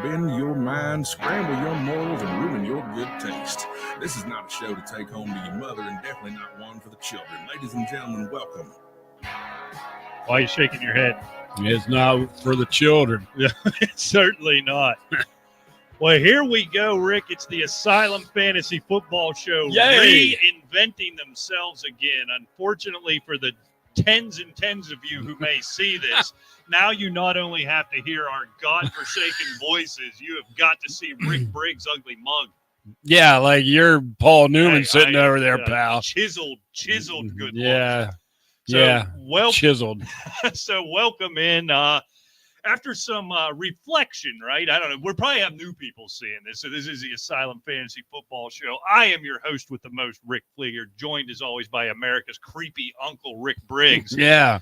bend your mind, scramble your morals, and ruin your good taste. This is not a show to take home to your mother, and definitely not one for the children. Ladies and gentlemen, welcome. Why are you shaking your head? It's not for the children. It's certainly not. Well, here we go, Rick. It's the Asylum Fantasy Football Show. Yay! Reinventing themselves again. Unfortunately for the tens and tens of you who may see this, now you not only have to hear our godforsaken voices, you have got to see Rick Briggs' ugly mug. Yeah, like you're Paul Newman sitting over there, pal. Chiseled good Yeah. Look. So, chiseled. So welcome in. After some reflection, right? I don't know. We'll probably have new people seeing this. So this is the Asylum Fantasy Football Show. I am your host with the most, Rick Fleeger, joined as always by America's creepy uncle, Rick Briggs. Yeah.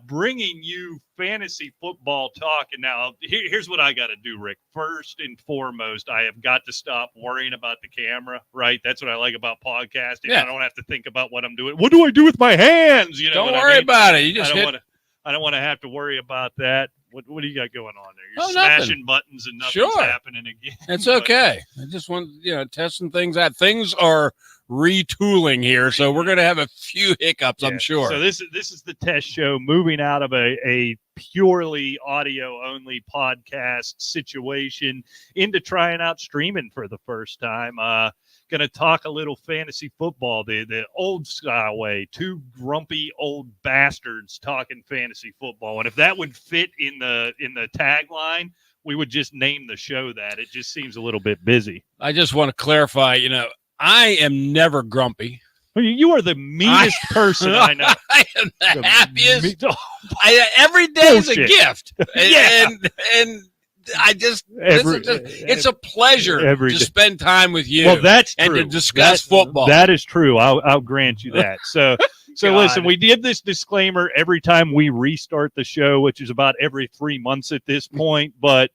Bringing you fantasy football talk. And now here's what I got to do, Rick. First and foremost, I have got to stop worrying about the camera, right? That's what I like about podcasting. Yeah. I don't have to think about what I'm doing. What do I do with my hands? You know, don't worry about it. You just I don't want to have to worry about that. What do you got going on there? You're nothing. smashing buttons and nothing's happening again. It's okay. I just want, testing things out. Things are retooling here, so we're going to have a few hiccups, I'm sure. So this is the test show, moving out of a purely audio-only podcast situation into trying out streaming for the first time. Going to talk a little fantasy football, the old style way, two grumpy old bastards talking fantasy football. And if that would fit in the tagline, we would just name the show that. It just seems a little bit busy. I just want to clarify, I am never grumpy. You are the meanest person I know. I am the happiest. Every day is a gift. And I just, it's a pleasure to spend time with you. Well, that's true. And to discuss football. That is true. I'll grant you that. So listen, we did this disclaimer every time we restart the show, which is about every 3 months at this point. But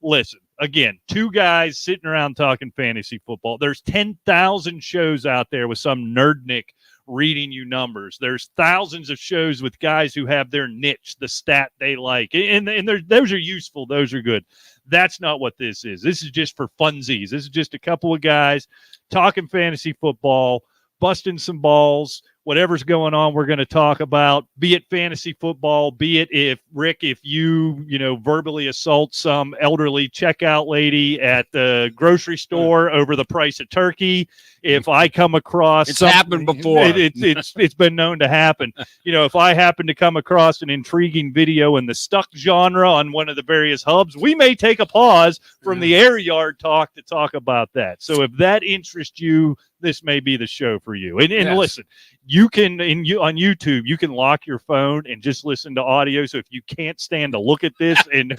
listen, again, two guys sitting around talking fantasy football. There's 10,000 shows out there with some nerdnik reading you numbers. There's thousands of shows with guys who have their niche, the stat they like. And those are useful. Those are good. That's not what this is. This is just for funsies. This is just a couple of guys talking fantasy football, busting some balls. Whatever's going on, we're going to talk about, be it fantasy football, be it if you verbally assault some elderly checkout lady at the grocery store over the price of turkey. If I come across it's happened before. It's been known to happen. If I happen to come across an intriguing video in the stuck genre on one of the various hubs, we may take a pause from the air yard talk to talk about that. So if that interests you, this may be the show for you. And listen, you can on YouTube, you can lock your phone and just listen to audio. So if you can't stand to look at this, and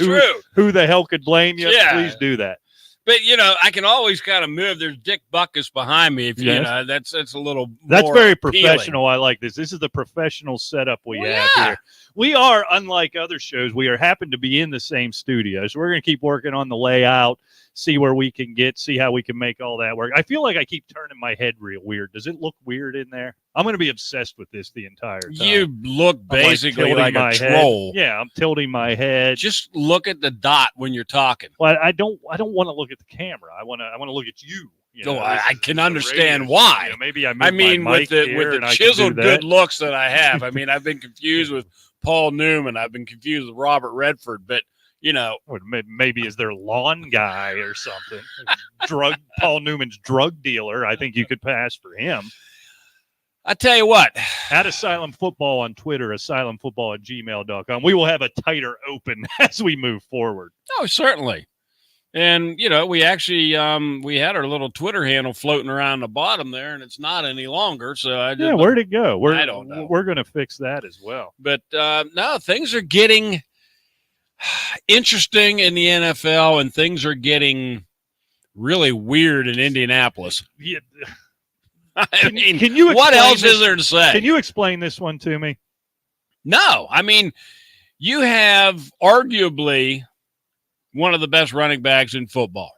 who the hell could blame you? Yeah. Please do that. But I can always kind of move. There's Dick Buckus behind me. If that's a little. That's very professional. I like this. This is the professional setup we have here. We are, unlike other shows, we happen to be in the same studio. So we're going to keep working on the layout, see where we can see how we can make all that work. I feel like I keep turning my head real weird. Does it look weird in there? I'm going to be obsessed with this the entire time. You look basically like a troll. Yeah, I'm tilting my head. Just look at the dot when you're talking. Well, I don't want to look at the camera. I want to look at you. I can understand why. Maybe with the chiseled good looks that I have. I mean, I've been confused with Paul Newman. I've been confused with Robert Redford, but or maybe is their lawn guy or something. Paul Newman's drug dealer. I think you could pass for him. I tell you what, at Asylum Football on Twitter, asylumfootball@gmail.com. We will have a tighter open as we move forward. Oh, certainly. And, we actually, we had our little Twitter handle floating around the bottom there, and it's not any longer. So where'd it go? I don't know. We're going to fix that as well. But no, things are getting interesting in the NFL, and things are getting really weird in Indianapolis. Yeah. Can you what else is there to say? Can you explain this one to me? No. I mean, you have arguably one of the best running backs in football.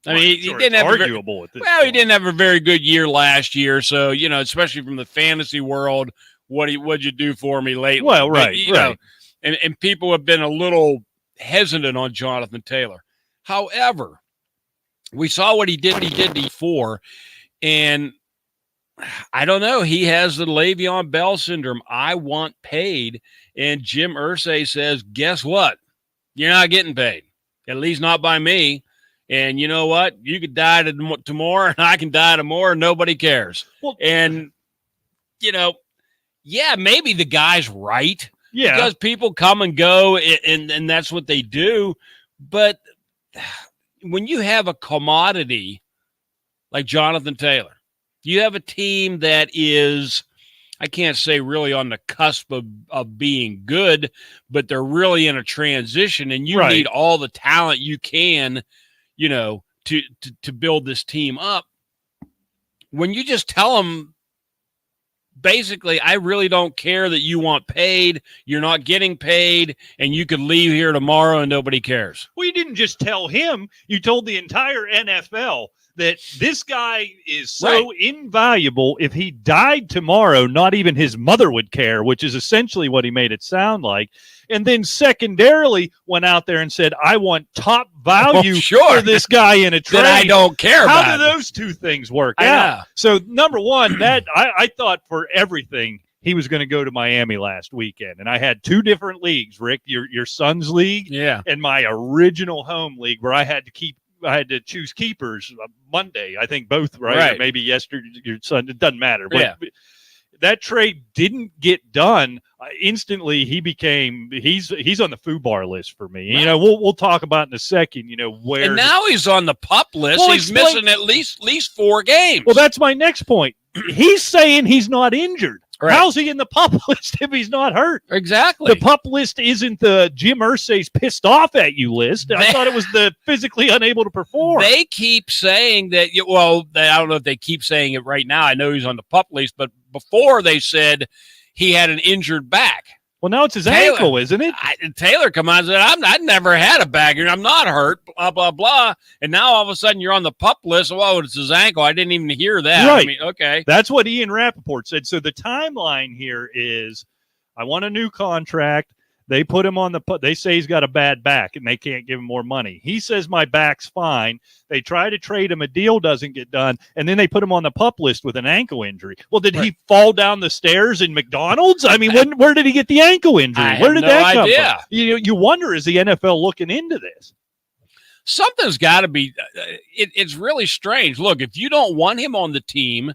I mean, he didn't have arguable at this point. He didn't have a very good year last year. So, especially from the fantasy world, what'd you do for me lately? Well, right. And people have been a little hesitant on Jonathan Taylor. However, we saw what he did before, and I don't know. He has the Le'Veon Bell syndrome. I want paid. And Jim Irsay says, guess what? You're not getting paid, at least not by me. And you know what? You could die tomorrow, and I can die tomorrow, and nobody cares. Well, and, maybe the guy's right. Yeah. Because people come and go, and that's what they do. But when you have a commodity like Jonathan Taylor, you have a team that is, I can't say really on the cusp of being good, but they're really in a transition, and you need all the talent you can, to build this team up. When you just tell them, basically, I really don't care that you want paid, you're not getting paid, and you could leave here tomorrow and nobody cares. Well, you didn't just tell him, you told the entire NFL that this guy is so invaluable. If he died tomorrow, not even his mother would care, which is essentially what he made it sound like. And then secondarily went out there and said, I want top value for this guy in a trade. That I don't care about. How do those two things work out? So, number one, that I thought for everything he was going to go to Miami last weekend. And I had two different leagues, Rick, your son's league and my original home league, where I had to choose keepers Monday. I think both, right? Or maybe yesterday, your son. It doesn't matter. But that trade didn't get done. Instantly, he's on the FUBAR list for me. Right. We'll talk about in a second. Where and now he's on the PUP list. Well, he's missing at least 4 games. Well, that's my next point. He's saying he's not injured. Right. How's he in the PUP list if he's not hurt? Exactly. The PUP list isn't the Jim Irsay's pissed off at you list. I thought it was the physically unable to perform. They keep saying that, I don't know if they keep saying it right now. I know he's on the PUP list, but before they said he had an injured back. Well, now it's his ankle, isn't it? Taylor come on and said, I've never had a back injury. I'm not hurt, blah, blah, blah. And now all of a sudden you're on the PUP list. Well, it's his ankle. I didn't even hear that. Right. I mean, okay. That's what Ian Rappaport said. So the timeline here is I want a new contract. They put him on they say he's got a bad back and they can't give him more money. He says my back's fine. They try to trade him. A deal doesn't get done. And then they put him on the PUP list with an ankle injury. Well, did he fall down the stairs in McDonald's? I mean, where did he get the ankle injury? Where did that come from? You wonder, is the NFL looking into this? Something's got to be. It's really strange. Look, if you don't want him on the team,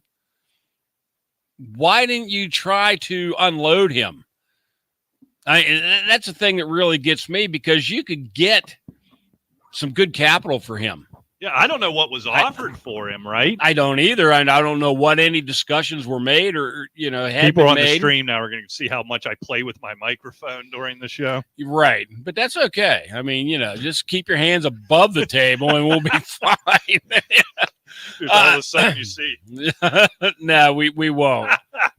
why didn't you try to unload him? That's the thing that really gets me, because you could get some good capital for him. Yeah, I don't know what was offered for him, right? I don't either, and I don't know what any discussions were made or had people on made. The stream now are going to see how much I play with my microphone during the show. Right, but that's okay. I mean, just keep your hands above the table and we'll be fine. Dude, all of a sudden you see. No, we won't.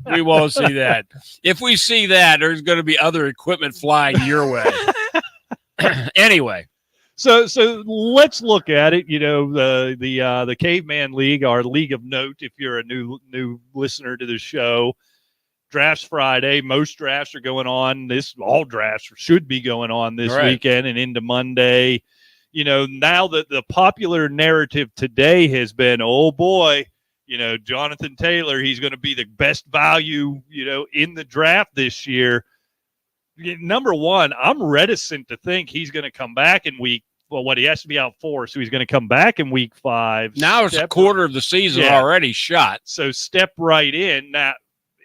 We won't see that. If we see that, there's going to be other equipment flying your way. Anyway. So let's look at it. The Caveman League, our league of note, if you're a new listener to the show. Drafts Friday. Most drafts are going on. All drafts should be going on this weekend and into Monday. Now that the popular narrative today has been, oh boy, Jonathan Taylor, he's going to be the best value, in the draft this year. Number one, I'm reticent to think he's going to come back in he has to be out 4, so he's going to come back in week 5. Now it's a quarter of the season already shot. So step right in now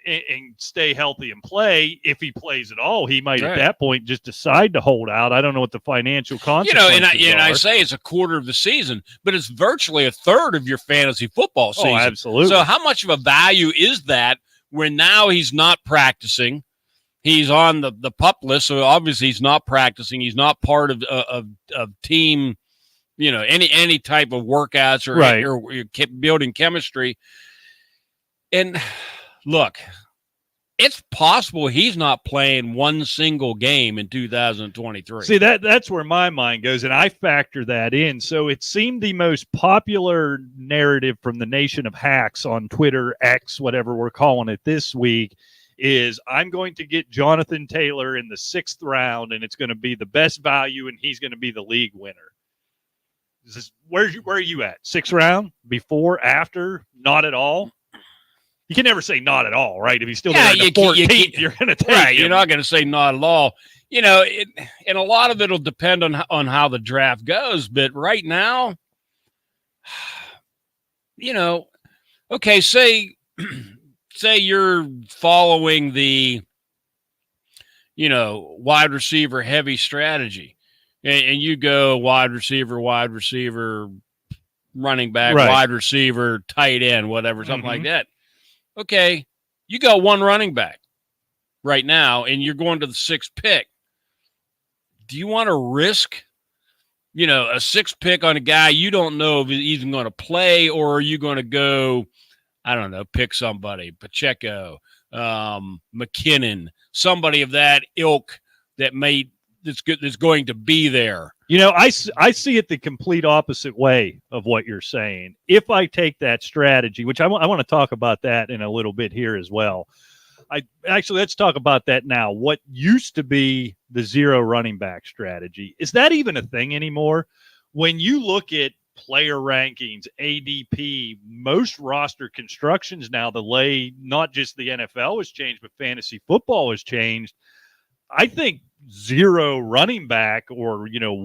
and stay healthy and play. If he plays at all, he might at that point just decide to hold out. I don't know what the financial consequences are. I say it's a quarter of the season, but it's virtually a third of your fantasy football season. Oh, absolutely. So how much of a value is that when now he's not practicing? He's on the PUP list, so obviously he's not practicing. He's not part of team, any type of workouts or building chemistry. And look, it's possible he's not playing one single game in 2023. See, that's where my mind goes, and I factor that in. So it seemed the most popular narrative from the nation of hacks on Twitter, X, whatever we're calling it this week, is I'm going to get Jonathan Taylor in the 6th round, and it's going to be the best value, and he's going to be the league winner. Where are you at? 6th round? Before? After? Not at all? You can never say not at all, right? If he's still there in the 14th, you're going to take right. him. You're not going to say not at all. You know, and a lot of it will depend on how the draft goes. But right now, you know, okay, say you're following the, you know, wide receiver heavy strategy, and you go wide receiver, running back, right. wide receiver, tight end, whatever, something like that. Okay, you got one running back right now, and you're going to the 6th pick. Do you want to risk, you know, a 6th pick on a guy you don't know if he's even going to play, or are you going to go, I don't know, pick somebody, Pacheco, McKinnon, somebody of that ilk that's going to be there? You know, I see it the complete opposite way of what you're saying. If I take that strategy, which I want to talk about that in a little bit here as well. Let's talk about that now. What used to be the 0 running back strategy, is that even a thing anymore? When you look at player rankings, ADP, most roster constructions now, not just the NFL has changed, but fantasy football has changed. I think 0 running back, or, you know,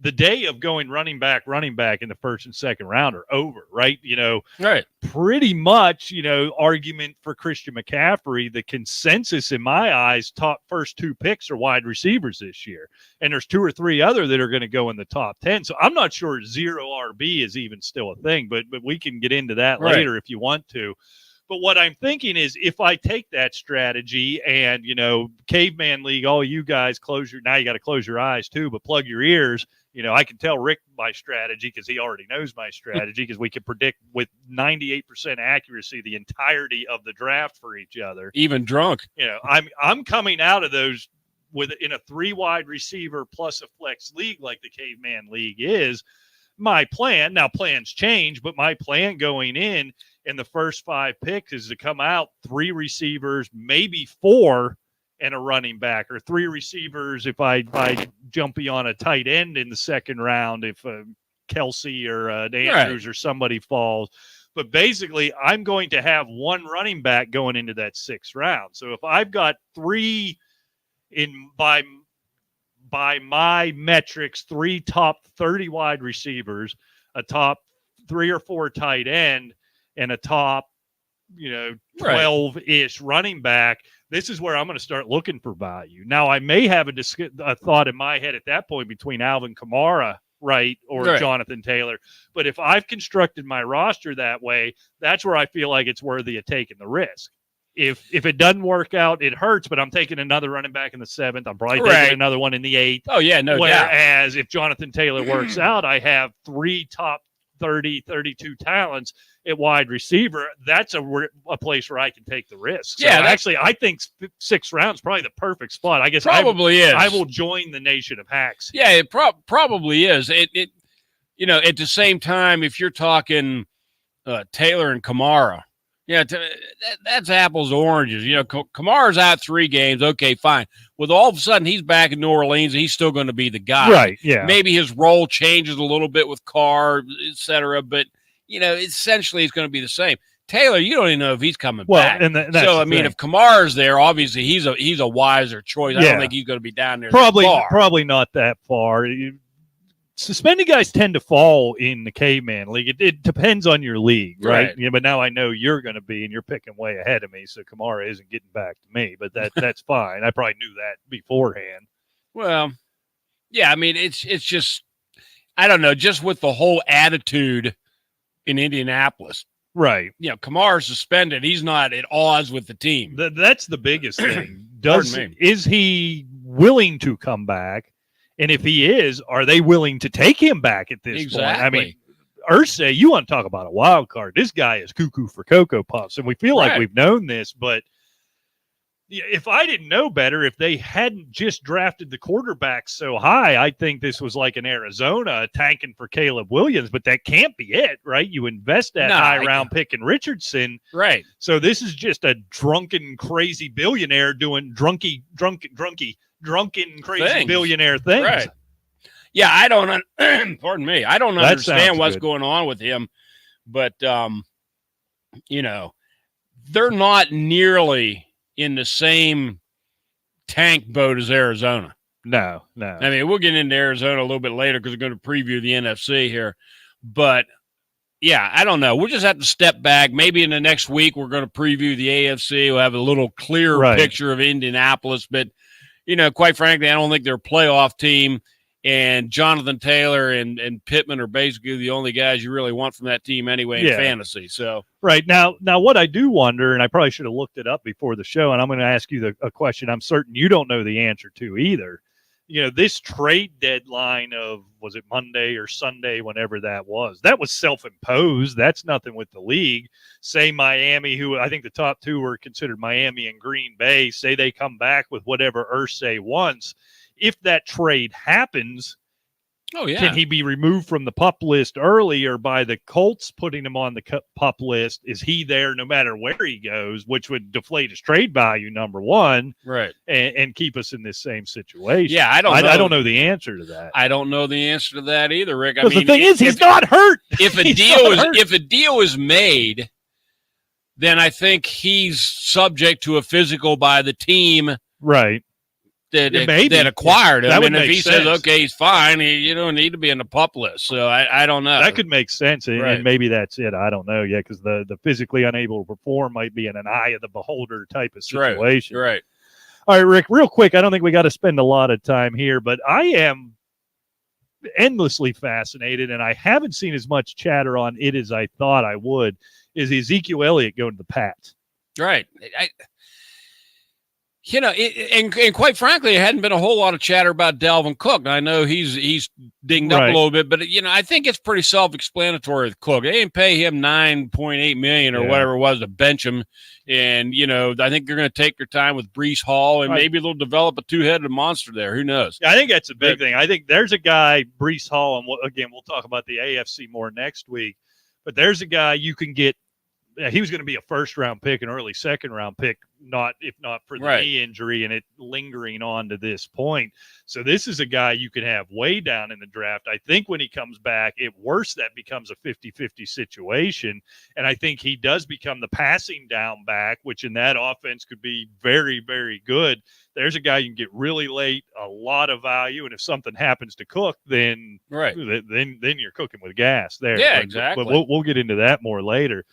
the day of going running back in the 1st and 2nd round are over, right? You know, right. Pretty much, you know, argument for Christian McCaffrey, the consensus in my eyes, top first 2 picks are wide receivers this year. And there's 2 or 3 other that are going to go in the top 10. So I'm not sure 0 RB is even still a thing, but we can get into that later if you want to. But what I'm thinking is, if I take that strategy and, you know, Caveman League, all you guys now you got to close your eyes too, but plug your ears. You know, I can tell Rick my strategy because he already knows my strategy, because we can predict with 98% accuracy the entirety of the draft for each other. Even drunk. You know, I'm coming out of those in a 3 wide receiver plus a flex league like the Caveman League is. My plan, now plans change, but my plan going in the first 5 picks is to come out 3 receivers, maybe 4, and a running back, or 3 receivers if I jumpy on a tight end in the 2nd round, if Kelsey or Andrews or somebody falls. But basically, I'm going to have 1 running back going into that 6th round. So if I've got 3 by my metrics, 3 top 30 wide receivers, a top 3 or 4 tight end, and a top, you know, 12-ish running back, this is where I'm going to start looking for value. Now, I may have a thought in my head at that point between Alvin Kamara, right, or Jonathan Taylor. But if I've constructed my roster that way, that's where I feel like it's worthy of taking the risk. If it doesn't work out, it hurts, but I'm taking another running back in the 7th. I'm probably taking another one in the 8th. Oh, yeah, no doubt. Whereas if Jonathan Taylor works out, I have 3 top 30, 32 talents at wide receiver. That's a place where I can take the risk. So actually, I think 6th round is probably the perfect spot. I guess probably is. I will join the nation of hacks. Yeah, it probably is. It you know, at the same time, if you're talking Taylor and Kamara, that's apples to oranges. You know, Kamara's out 3 games. Okay, fine. Well, all of a sudden he's back in New Orleans and he's still going to be the guy. Right, yeah. Maybe his role changes a little bit with Carr, et cetera, but, you know, essentially it's going to be the same. Taylor, you don't even know if he's coming back. And so, I mean, if Kamara's there, obviously he's a wiser choice. I don't think he's going to be down there Probably not that far. Suspended guys tend to fall in the Caveman League. It depends on your league, right? Yeah, but now I know you're going to be, and you're picking way ahead of me, so Kamara isn't getting back to me. But that's fine. I probably knew that beforehand. Well, yeah, I mean, it's just, I don't know, just with the whole attitude in Indianapolis. Right. You know, Kamara's suspended. He's not at odds with the team. That's the biggest thing. Is he willing to come back? And if he is, are they willing to take him back at this point? I mean, Irsay, you want to talk about a wild card. This guy is cuckoo for Cocoa Puffs, and we feel like we've known this. But if I didn't know better, if they hadn't just drafted the quarterback so high, I think this was like an Arizona tanking for Caleb Williams. But that can't be it, right? You invest that high-round pick in Richardson. Right. So this is just a drunken, crazy billionaire doing drunken, crazy billionaire things. Right. Yeah, I don't. Pardon me. I don't understand what's going on with him, but you know, they're not nearly in the same tank boat as Arizona. No. I mean, we'll get into Arizona a little bit later because we're going to preview the NFC here. But, yeah, I don't know. We'll just have to step back. Maybe in the next week we're going to preview the AFC. We'll have a little clearer picture of Indianapolis. But, you know, quite frankly, I don't think they're a playoff team. And Jonathan Taylor and Pittman are basically the only guys you really want from that team anyway in fantasy. So right now, what I do wonder, and I probably should have looked it up before the show, and I'm going to ask you a question I'm certain you don't know the answer to either. You know, this trade deadline of, was it Monday or Sunday, whenever that was self-imposed. That's nothing with the league. Say Miami, who I think the top two were considered Miami and Green Bay, say they come back with whatever Irsay wants. If that trade happens, can he be removed from the PUP list early, or by the Colts putting him on the PUP list? Is he there no matter where he goes, which would deflate his trade value, number one, right, and keep us in this same situation? Yeah, I don't know the answer to that. I don't know the answer to that either, Rick. I mean, the thing is, he's not hurt. If a deal is made, then I think he's subject to a physical by the team, right? That acquired him. That and if he says, okay, he's fine, you don't need to be in the PUP list. So I don't know. That could make sense, and maybe that's it. I don't know yet, because the physically unable to perform might be in an eye of the beholder type of situation. Right. All right, Rick, real quick, I don't think we got to spend a lot of time here, but I am endlessly fascinated, and I haven't seen as much chatter on it as I thought I would, is Ezekiel Elliott going to the Pats. Right. You know, and quite frankly, there hadn't been a whole lot of chatter about Dalvin Cook. I know he's dinged up a little bit, but, you know, I think it's pretty self-explanatory with Cook. They didn't pay him $9.8 million or whatever it was to bench him. And, you know, I think they're going to take their time with Breece Hall, and maybe they'll develop a two-headed monster there. Who knows? I think that's a big thing. I think there's a guy, Breece Hall, and again, we'll talk about the AFC more next week, but there's a guy you can get. He was going to be a first-round pick, an early second-round pick, if not for the knee injury and it lingering on to this point. So this is a guy you can have way down in the draft. I think when he comes back, at worst, that becomes a 50-50 situation. And I think he does become the passing down back, which in that offense could be very, very good. There's a guy you can get really late, a lot of value. And if something happens to Cook, then you're cooking with gas there. Yeah, exactly. But we'll get into that more later.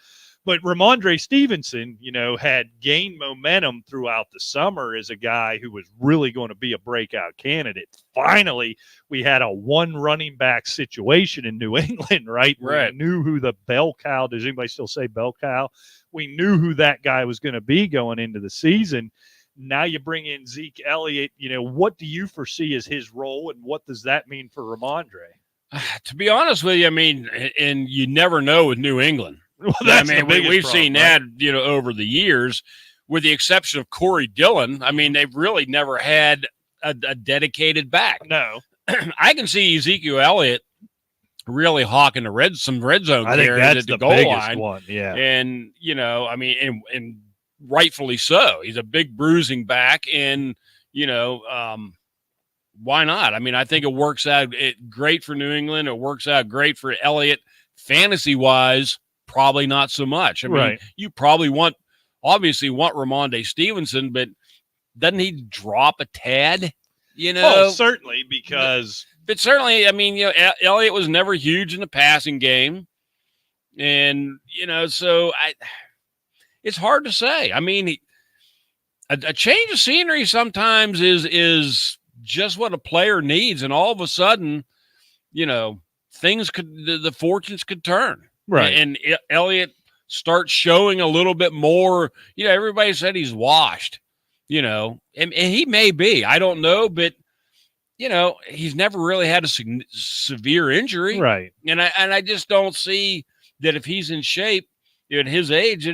But Ramondre Stevenson, you know, had gained momentum throughout the summer as a guy who was really going to be a breakout candidate. Finally, we had a one running back situation in New England, right? Right. We knew who the bell cow, does anybody still say bell cow? We knew who that guy was going to be going into the season. Now you bring in Zeke Elliott. You know, what do you foresee as his role, and what does that mean for Ramondre? To be honest with you, I mean, and you never know with New England. Well, we've seen that, you know, over the years, with the exception of Corey Dillon. I mean, they've really never had a dedicated back. No. I can see Ezekiel Elliott really hawking some red zone carries at the goal line. One, yeah. And, you know, I mean, and rightfully so. He's a big bruising back, and, you know, why not? I mean, I think it works out great for New England. It works out great for Elliott fantasy-wise. Probably not so much. I mean, you probably obviously want Ramondre Stevenson, but doesn't he drop a tad? You know, oh, certainly, because but certainly, I mean, you know, Elliott was never huge in the passing game, and you know, so it's hard to say. I mean, a change of scenery sometimes is just what a player needs, and all of a sudden, you know, the fortunes could turn. Right. And Elliott starts showing a little bit more. You know, everybody said he's washed, you know, and he may be. I don't know, but, you know, he's never really had a severe injury. Right. And I just don't see that if he's in shape at his age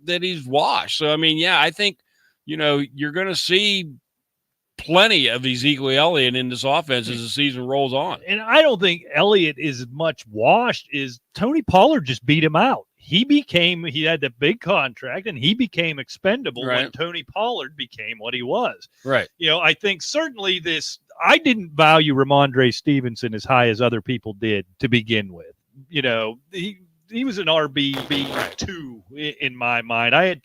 that he's washed. So, I mean, yeah, I think, you know, you're going to see plenty of Ezekiel Elliott in this offense as the season rolls on. And I don't think Elliott is as much washed as Tony Pollard just beat him out. He had that big contract, and he became expendable when Tony Pollard became what he was. Right. You know, I think certainly this I didn't value Ramondre Stevenson as high as other people did to begin with. You know, he was an RB2 in my mind.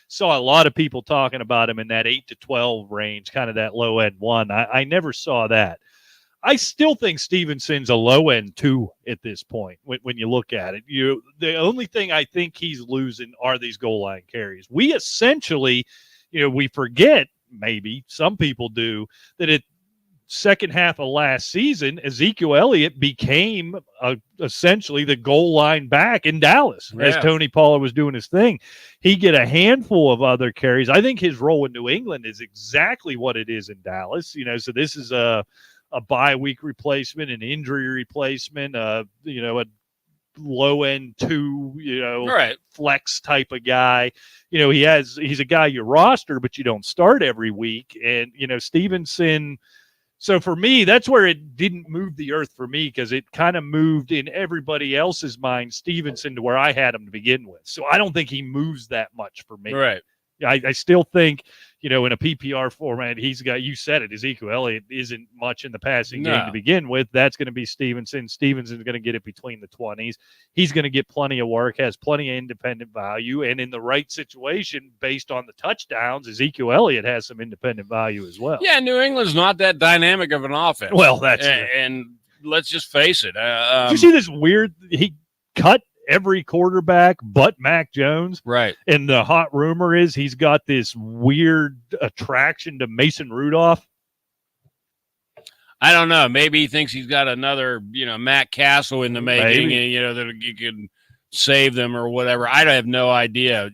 Saw a lot of people talking about him in that 8 to 12 range, kind of that low end one. I never saw that. I still think Stevenson's a low end 2 at this point when you look at it. The only thing I think he's losing are these goal line carries. We essentially, we forget, maybe some people do, that at second half of last season, Ezekiel Elliott became essentially the goal line back in Dallas as Tony Pollard was doing his thing. He get a handful of other carries. I think his role in New England is exactly what it is in Dallas. So this is a bye week replacement, an injury replacement, a low end 2, flex type of guy. He's a guy you roster, but you don't start every week. And, Stevenson. So for me, that's where it didn't move the earth for me, because it kind of moved in everybody else's mind Stevenson to where I had him to begin with. So I don't think he moves that much for me. Right. I still think, in a PPR format, he's got, you said it, Ezekiel Elliott isn't much in the passing game to begin with. That's going to be Stevenson. Stevenson's going to get it between the 20s. He's going to get plenty of work, has plenty of independent value, and in the right situation, based on the touchdowns, Ezekiel Elliott has some independent value as well. Yeah, New England's not that dynamic of an offense. Well, that's and let's just face it. Did you see this weird? He cut every quarterback but Mac Jones. Right. And the hot rumor is he's got this weird attraction to Mason Rudolph. I don't know. Maybe he thinks he's got another, Matt Castle in the making, and, that you can save them or whatever. I have no idea.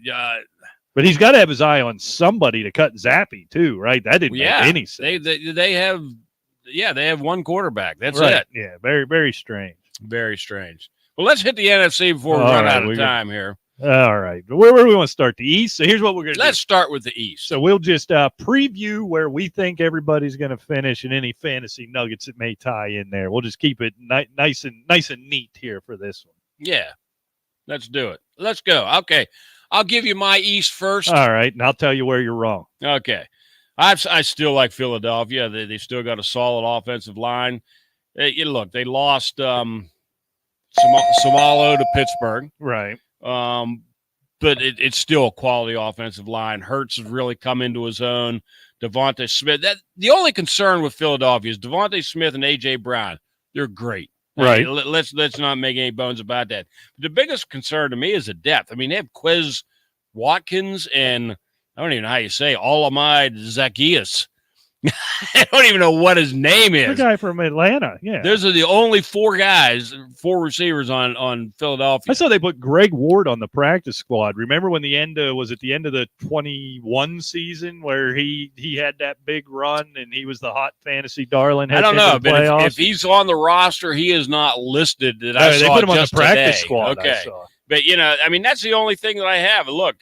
But he's got to have his eye on somebody to cut Zappy too, right? That didn't make any sense. They have one quarterback. That's right. it. Yeah, very, very strange. Very strange. Well, let's hit the NFC before we run out of time here. All right. Where do we want to start? The East? So here's what we're going to do. Let's start with the East. So we'll just preview where we think everybody's going to finish and any fantasy nuggets that may tie in there. We'll just keep it nice and neat here for this one. Yeah. Let's do it. Let's go. Okay. I'll give you my East first. All right. And I'll tell you where you're wrong. Okay. I still like Philadelphia. They still got a solid offensive line. Look, they lost Samalo to Pittsburgh. Right. But it's still a quality offensive line. Hurts has really come into his own. Devontae Smith. The only concern with Philadelphia is Devontae Smith and A.J. Brown. They're great. Right. Let's not make any bones about that. The biggest concern to me is the depth. I mean, they have Quez Watkins and I don't even know how you say Olamide Zacchaeus. I don't even know what his name is. The guy from Atlanta, yeah. Those are the only four receivers on Philadelphia. I saw they put Greg Ward on the practice squad. Remember when was at the end of the 21 season where he had that big run and he was the hot fantasy darling? I don't know, but if he's on the roster, he is not listed that I saw. They put him just on the practice today. squad. Okay, but that's the only thing that I have. Look,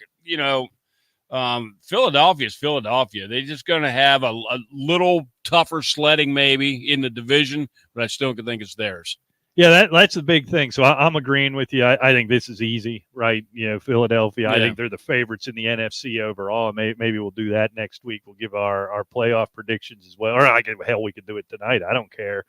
Philadelphia's Philadelphia. They're just going to have a little tougher sledding maybe in the division, but I still think it's theirs. Yeah, that's the big thing. So I'm agreeing with you. I think this is easy, right? Philadelphia, I think they're the favorites in the NFC overall. Maybe we'll do that next week. We'll give our playoff predictions as well. Or we could do it tonight. I don't care.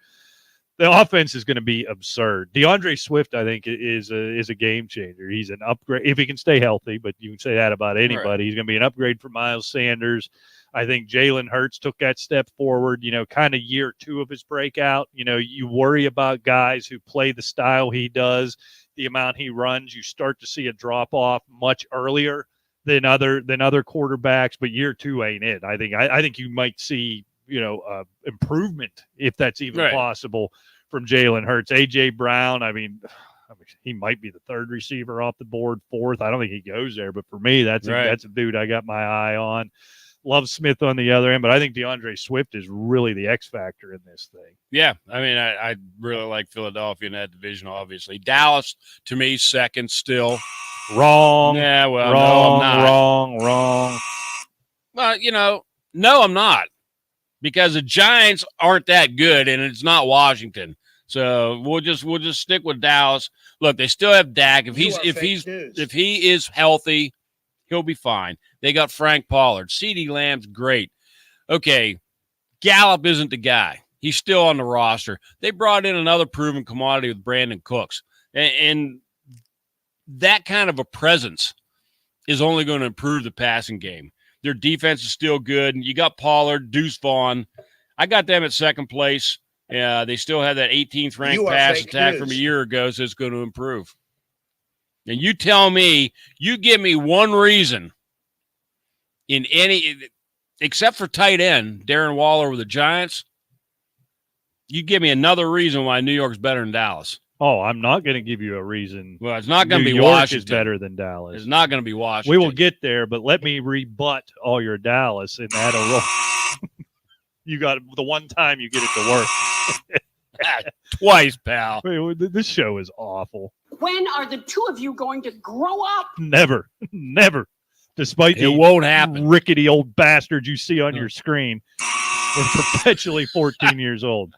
The offense is going to be absurd. DeAndre Swift, I think, is a game changer. He's an upgrade if he can stay healthy, but you can say that about anybody. Right. He's going to be an upgrade for Miles Sanders. I think Jalen Hurts took that step forward, kind of year 2 of his breakout. You worry about guys who play the style he does, the amount he runs. You start to see a drop-off much earlier than other quarterbacks, but year 2 ain't it. I think you might see improvement, if that's even possible, from Jalen Hurts. A.J. Brown, I mean, he might be the third receiver off the board, fourth. I don't think he goes there, but for me, that's a dude I got my eye on. Love Smith on the other end, but I think DeAndre Swift is really the X factor in this thing. Yeah, I mean, I really like Philadelphia in that division, obviously. Dallas, to me, second still. Wrong. Yeah, well, wrong, no, I'm not. Wrong. Well, no, I'm not. Because the Giants aren't that good, and it's not Washington. So we'll just stick with Dallas. Look, they still have Dak. If he is healthy, he'll be fine. They got Frank Pollard. CeeDee Lamb's great. Okay, Gallup isn't the guy. He's still on the roster. They brought in another proven commodity with Brandon Cooks. And that kind of a presence is only going to improve the passing game. Their defense is still good. And you got Pollard, Deuce Vaughn. I got them at second place. They still have that 18th ranked pass attack from a year ago, so it's going to improve. And you tell me, you give me one reason in any, except for tight end, Darren Waller with the Giants, you give me another reason why New York's better than Dallas. Oh, I'm not going to give you a reason. Well, it's not going to be New York Washington. Is better than Dallas. It's not going to be Washington. We will get there, but let me rebut all your Dallas and add a roll. You got the one time you get it to work. Twice, pal. This show is awful. When are the two of you going to grow up? Never. Despite it won't happen. Rickety old bastards you see on your screen. We're perpetually 14 years old.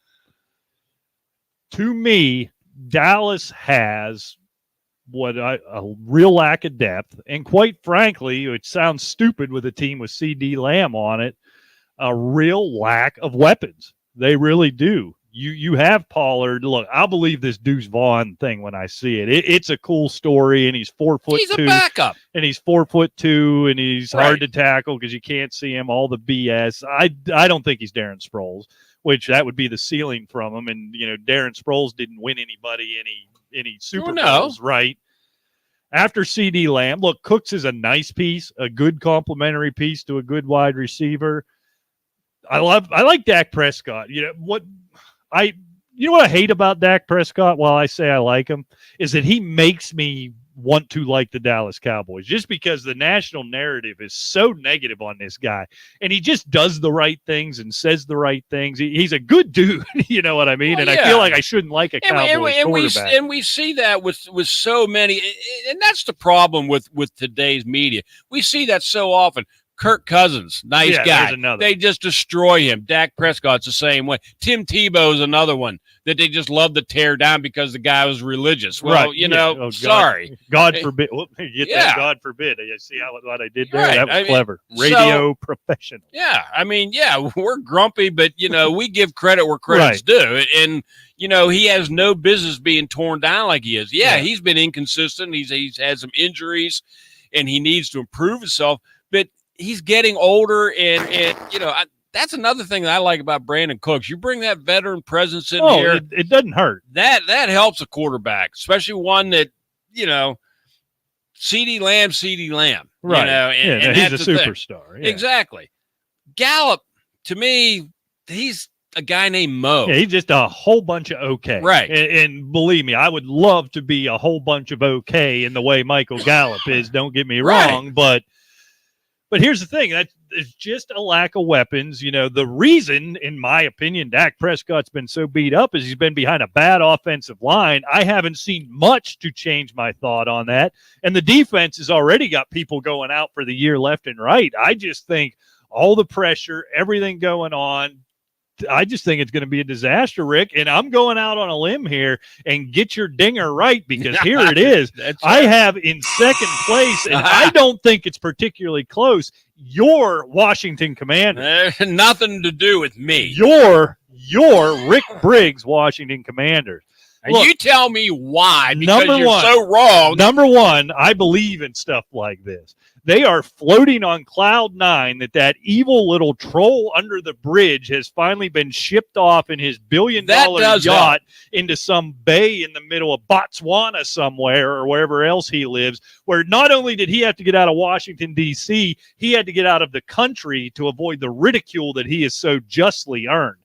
To me, Dallas has a real lack of depth, and quite frankly, it sounds stupid with a team with CD Lamb on it, a real lack of weapons. They really do. You have Pollard. Look, I'll believe this Deuce Vaughn thing when I see it. It's a cool story, and he's 4'2". He's a backup, and he's 4'2", and he's hard to tackle because you can't see him. All the BS. I don't think he's Darren Sproles, which that would be the ceiling from him. And Darren Sproles didn't win anybody any Super Bowls, right? After CD Lamb, look, Cooks is a nice piece, a good complementary piece to a good wide receiver. I like Dak Prescott. What I hate about Dak Prescott, while I say I like him, is that he makes me want to like the Dallas Cowboys, just because the national narrative is so negative on this guy, and he just does the right things and says the right things. He's a good dude, you know what I mean? Well, and I feel like I shouldn't like a Cowboys quarterback. And we see that with so many, and that's the problem with today's media. We see that so often. Kirk Cousins, nice guy. They just destroy him. Dak Prescott's the same way. Tim Tebow's another one that they just love to tear down because the guy was religious. Well, sorry. God forbid. God forbid. You see what I did there? Right. That was clever. Radio professional. Yeah, we're grumpy, but, we give credit where credit's due. And, he has no business being torn down like he is. Yeah, he's been inconsistent. He's had some injuries, and he needs to improve himself. But he's getting older, and that's another thing that I like about Brandon Cooks. You bring that veteran presence in here. It doesn't hurt. That helps a quarterback, especially one that, CD Lamb. Right. And he's a superstar. Yeah. Exactly. Gallup, to me, he's a guy named Mo. Yeah, he's just a whole bunch of okay. Right. And believe me, I would love to be a whole bunch of okay in the way Michael Gallup is. Don't get me wrong, but here's the thing. It's just a lack of weapons. The reason, in my opinion, Dak Prescott's been so beat up is he's been behind a bad offensive line. I haven't seen much to change my thought on that. And the defense has already got people going out for the year left and right. I just think all the pressure, everything going on, I just think it's going to be a disaster, Rick. And I'm going out on a limb here and get your dinger right, because here it is. I have in second place, and I don't think it's particularly close, your Washington Commanders. Nothing to do with me. Your Rick Briggs Washington Commanders. Look, you tell me why, because you're so wrong. Number one, I believe in stuff like this. They are floating on cloud nine that evil little troll under the bridge has finally been shipped off in his $1 billion yacht into some bay in the middle of Botswana somewhere, or wherever else he lives, where not only did he have to get out of Washington, D.C., he had to get out of the country to avoid the ridicule that he has so justly earned.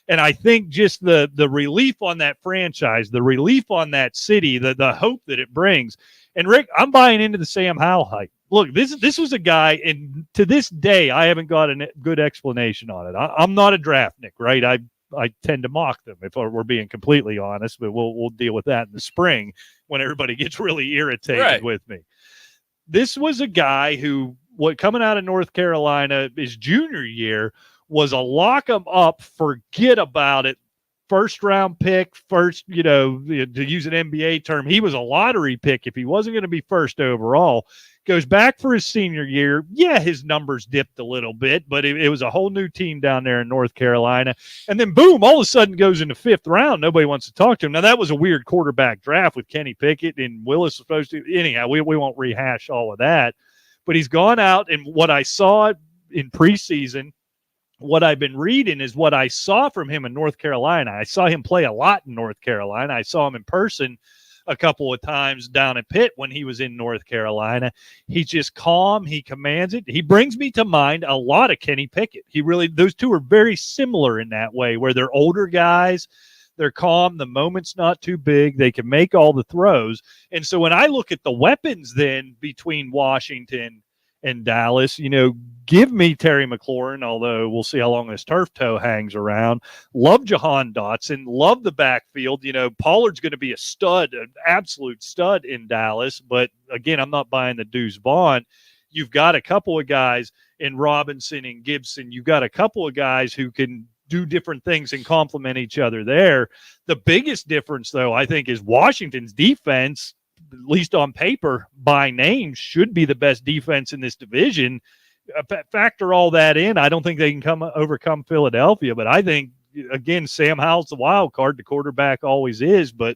And I think just the relief on that franchise, the relief on that city, the hope that it brings. And, Rick, I'm buying into the Sam Howell hype. Look, this was a guy, and to this day, I haven't got a good explanation on it. I'm not a draftnik, right? I tend to mock them, if we're being completely honest, but we'll deal with that in the spring when everybody gets really irritated with me. This was a guy who, coming out of North Carolina, his junior year, was a lock him up, forget about it, first-round pick, to use an NBA term, he was a lottery pick if he wasn't going to be first overall. Goes back for his senior year. Yeah, his numbers dipped a little bit, but it was a whole new team down there in North Carolina. And then, boom, all of a sudden goes into 5th round. Nobody wants to talk to him. Now, that was a weird quarterback draft with Kenny Pickett, and Willis was supposed to. Anyhow, we won't rehash all of that. But he's gone out, and what I saw in preseason, what I've been reading is what I saw from him in North Carolina. I saw him play a lot in North Carolina. I saw him in person a couple of times down at Pitt when he was in North Carolina. He's just calm. He commands it. He brings me to mind a lot of Kenny Pickett. Those two are very similar in that way, where they're older guys. They're calm. The moment's not too big. They can make all the throws. And so when I look at the weapons then between Washington and Dallas, give me Terry McLaurin, although we'll see how long this turf toe hangs around. Love Jahan Dotson. Love the backfield. Pollard's going to be a stud, an absolute stud in Dallas. But, again, I'm not buying the Deuce Vaughn. You've got a couple of guys in Robinson and Gibson. You've got a couple of guys who can do different things and complement each other there. The biggest difference, though, I think, is Washington's defense, at least on paper, by name, should be the best defense in this division. Factor all that in. I don't think they can overcome Philadelphia, but I think, again, Sam Howell's the wild card. The quarterback always is, but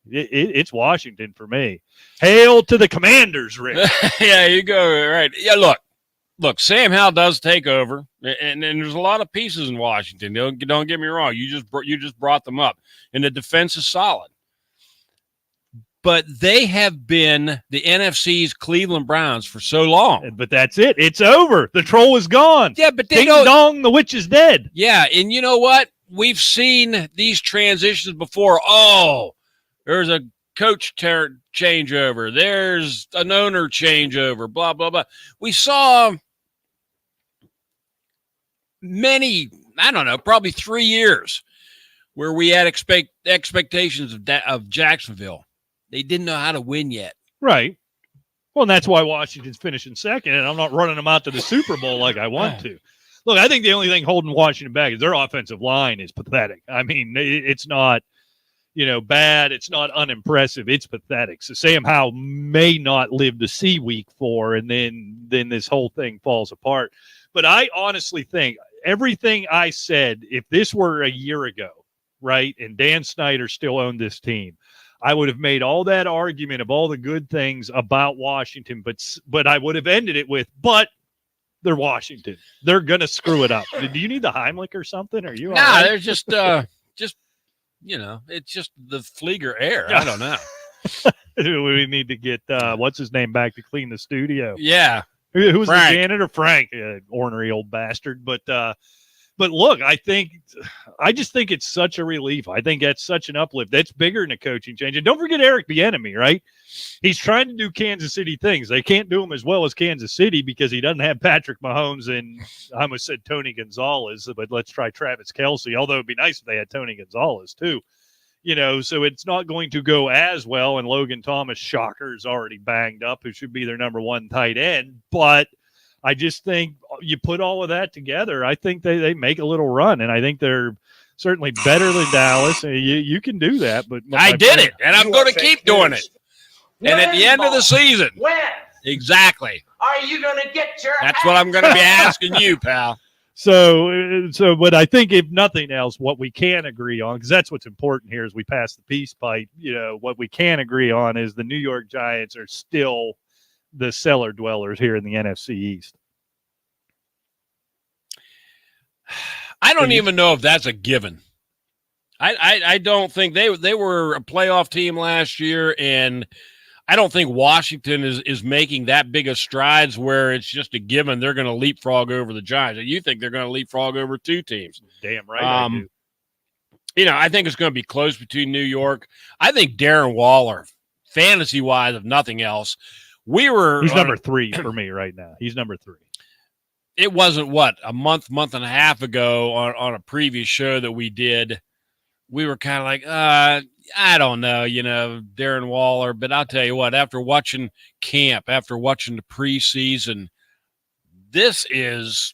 it's Washington for me. Hail to the Commanders, Rick. Yeah, you go. Right. Yeah, look, Sam Howell does take over, and there's a lot of pieces in Washington. Don't get me wrong. You just brought them up, and the defense is solid. But they have been the NFC's Cleveland Browns for so long. But that's it. It's over. The troll is gone. Yeah, but Ding dong, the witch is dead. Yeah, and you know what? We've seen these transitions before. Oh, there's a coach changeover. There's an owner changeover, blah, blah, blah. We saw probably 3 years where we had expectations of Jacksonville. They didn't know how to win yet. Right. Well, and that's why Washington's finishing second, and I'm not running them out to the Super Bowl like I want to. Look, I think the only thing holding Washington back is their offensive line is pathetic. I mean, it's not, bad. It's not unimpressive. It's pathetic. So Sam Howell may not live to see week 4, and then this whole thing falls apart. But I honestly think everything I said, if this were a year ago, right, and Dan Snyder still owned this team, I would have made all that argument of all the good things about Washington, but I would have ended it with, but they're Washington. They're going to screw it up. Do you need the Heimlich or something? Are you? Nah, they're just it's just the Fleeger air. I don't know. We need to get, what's his name back to clean the studio. Yeah. Who's the janitor? Frank, ornery old bastard. But look, I just think it's such a relief. I think that's such an uplift. That's bigger than a coaching change. And don't forget Eric Bieniemy, right? He's trying to do Kansas City things. They can't do them as well as Kansas City because he doesn't have Patrick Mahomes and I almost said Tony Gonzalez, but let's try Travis Kelce, although it'd be nice if they had Tony Gonzalez too. So it's not going to go as well. And Logan Thomas, shocker, is already banged up, who should be their number 1 tight end. But I just think you put all of that together, I think they make a little run, and I think they're certainly better than Dallas. You can do that, but I did it, and I'm going to keep doing it. And at the end of the season, exactly. Are you going to get your? That's what I'm going to be asking you, pal. So, but I think if nothing else, what we can agree on, because that's what's important here, is we pass the peace pipe. What we can agree on is the New York Giants are still the cellar dwellers here in the NFC East. I don't even know if that's a given. I don't think they were a playoff team last year, and I don't think Washington is making that big of strides where it's just a given they're going to leapfrog over the Giants. You think they're going to leapfrog over 2 teams. Damn right I do. I think it's going to be close between New York. I think Darren Waller, fantasy-wise, if nothing else, he's number 3 for me right now. He's number 3. It wasn't, a month and a half ago on a previous show that we did. We were kind of like, I don't know, Darren Waller. But I'll tell you what, after watching camp, after watching the preseason, this is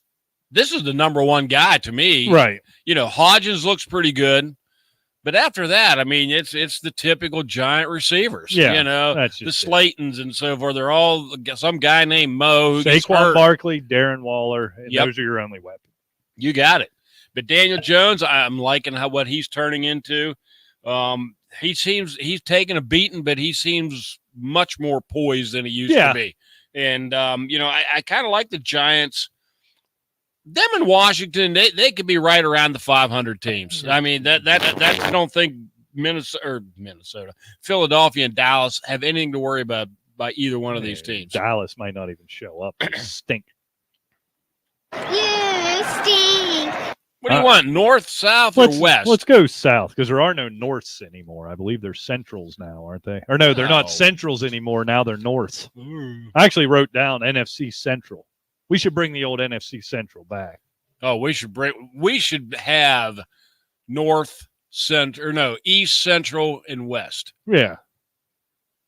the number 1 guy to me. Right. Hodgins looks pretty good. But after that, I mean, it's the typical Giant receivers. Yeah, you know, that's the just Slaytons and so forth. They're all some guy named Mo who gets Saquon hurt. Barkley, Darren Waller, and Yep. those are your only weapons. You got it. But Daniel Jones, I'm liking what he's turning into. He's taken a beating, but he seems much more poised than he used to be. And, I kind of like the Giants. Them in Washington, they could be right around the 500 teams. I mean, that I don't think Minnesota, Philadelphia, and Dallas have anything to worry about by either one of these teams. Dallas might not even show up. They stink. You stink. What do you want, north, south, or west? Let's go south because there are no norths anymore. I believe they're centrals now, aren't they? Or no, they're not centrals anymore. Now they're norths. I actually wrote down NFC Central. We should bring the old NFC Central back. Oh, we should have north, east, central, and west. Yeah.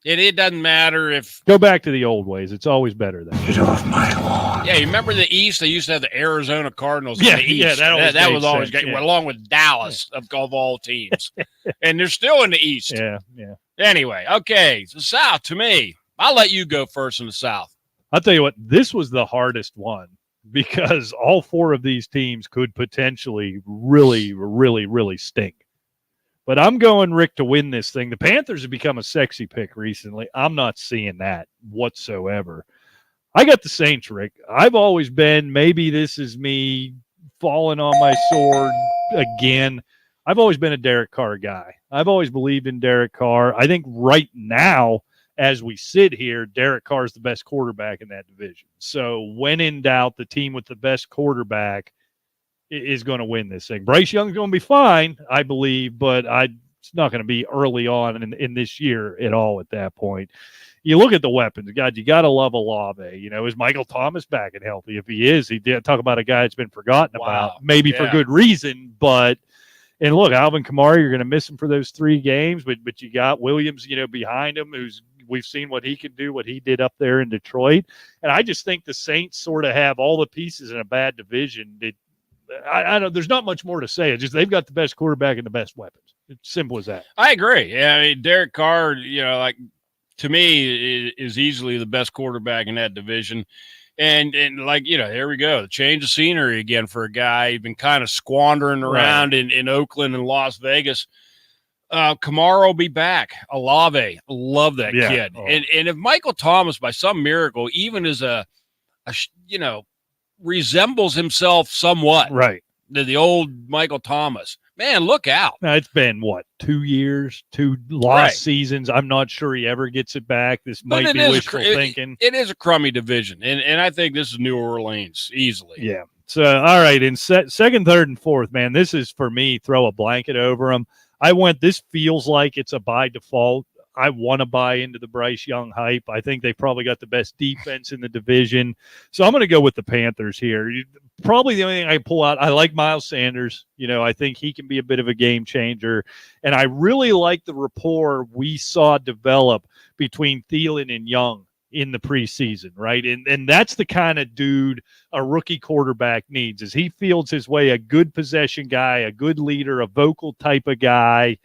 It doesn't matter if go back to the old ways. It's always better than get off my lawn. Yeah, you remember the East? They used to have the Arizona Cardinals. Yeah, in the East. that was always great, along with Dallas of all teams, and they're still in the East. Yeah. Anyway, okay, the South. To me, I'll let you go first in the South. I'll tell you what. This was the hardest one because all four of these teams could potentially really, really, really stink. But I'm going Rick to win this thing. The Panthers have become a sexy pick recently. I'm not seeing that whatsoever. I got the Saints, Rick. I've always been, maybe this is me falling on my sword again. I've always been a Derek Carr guy. I've always believed in Derek Carr. I think right now, as we sit here, Derek Carr is the best quarterback in that division. So when in doubt, the team with the best quarterback is going to win this thing. Bryce Young's going to be fine, I believe, but it's not going to be early on in this year at all at that point. You look at the weapons. God, you got to love Olave. Is Michael Thomas back and healthy? If he is, he did talk about a guy that's been forgotten about, maybe for good reason. And look, Alvin Kamara, you're going to miss him for those 3 games, but you got Williams, behind him, we've seen what he can do, what he did up there in Detroit. And I just think the Saints sort of have all the pieces in a bad division. I don't. There's not much more to say. It's just they've got the best quarterback and the best weapons. It's simple as that. I agree. Yeah, I mean, Derek Carr, to me, is easily the best quarterback in that division. And here we go. Change of scenery again for a guy who's been kind of squandering around in Oakland and Las Vegas. Kamara will be back. Olave, love that kid. Oh. And if Michael Thomas, by some miracle, even as resembles himself somewhat, right, to the old Michael Thomas, man, look out. Now, it's been 2 years, 2 lost seasons. I'm not sure he ever gets it back. This might be wishful thinking. It is a crummy division, and I think this is New Orleans easily. Yeah. So, all right, in second, third, and fourth, man, this is for me. Throw a blanket over them. This feels like it's a by default. I want to buy into the Bryce Young hype. I think they probably got the best defense in the division. So I'm going to go with the Panthers here. Probably the only thing I pull out, I like Miles Sanders. I think he can be a bit of a game changer. And I really like the rapport we saw develop between Thielen and Young in the preseason, right? And that's the kind of dude a rookie quarterback needs, is he fields his way, a good possession guy, a good leader, a vocal type of guy.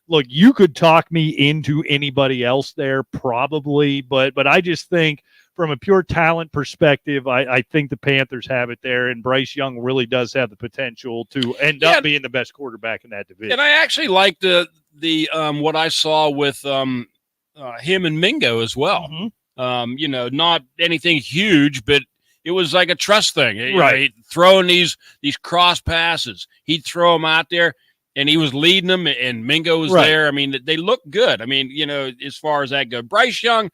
Look, you could talk me into anybody else there probably, but I just think from a pure talent perspective, I think the Panthers have it there, and Bryce Young really does have the potential to end up being the best quarterback in that division. And I actually like the what I saw with him and Mingo as well. Mm-hmm. Not anything huge, but it was like a trust thing. Right. Throwing these cross passes. He'd throw them out there. And he was leading them, and Mingo was there. I mean, they look good. I mean, as far as that goes. Bryce Young,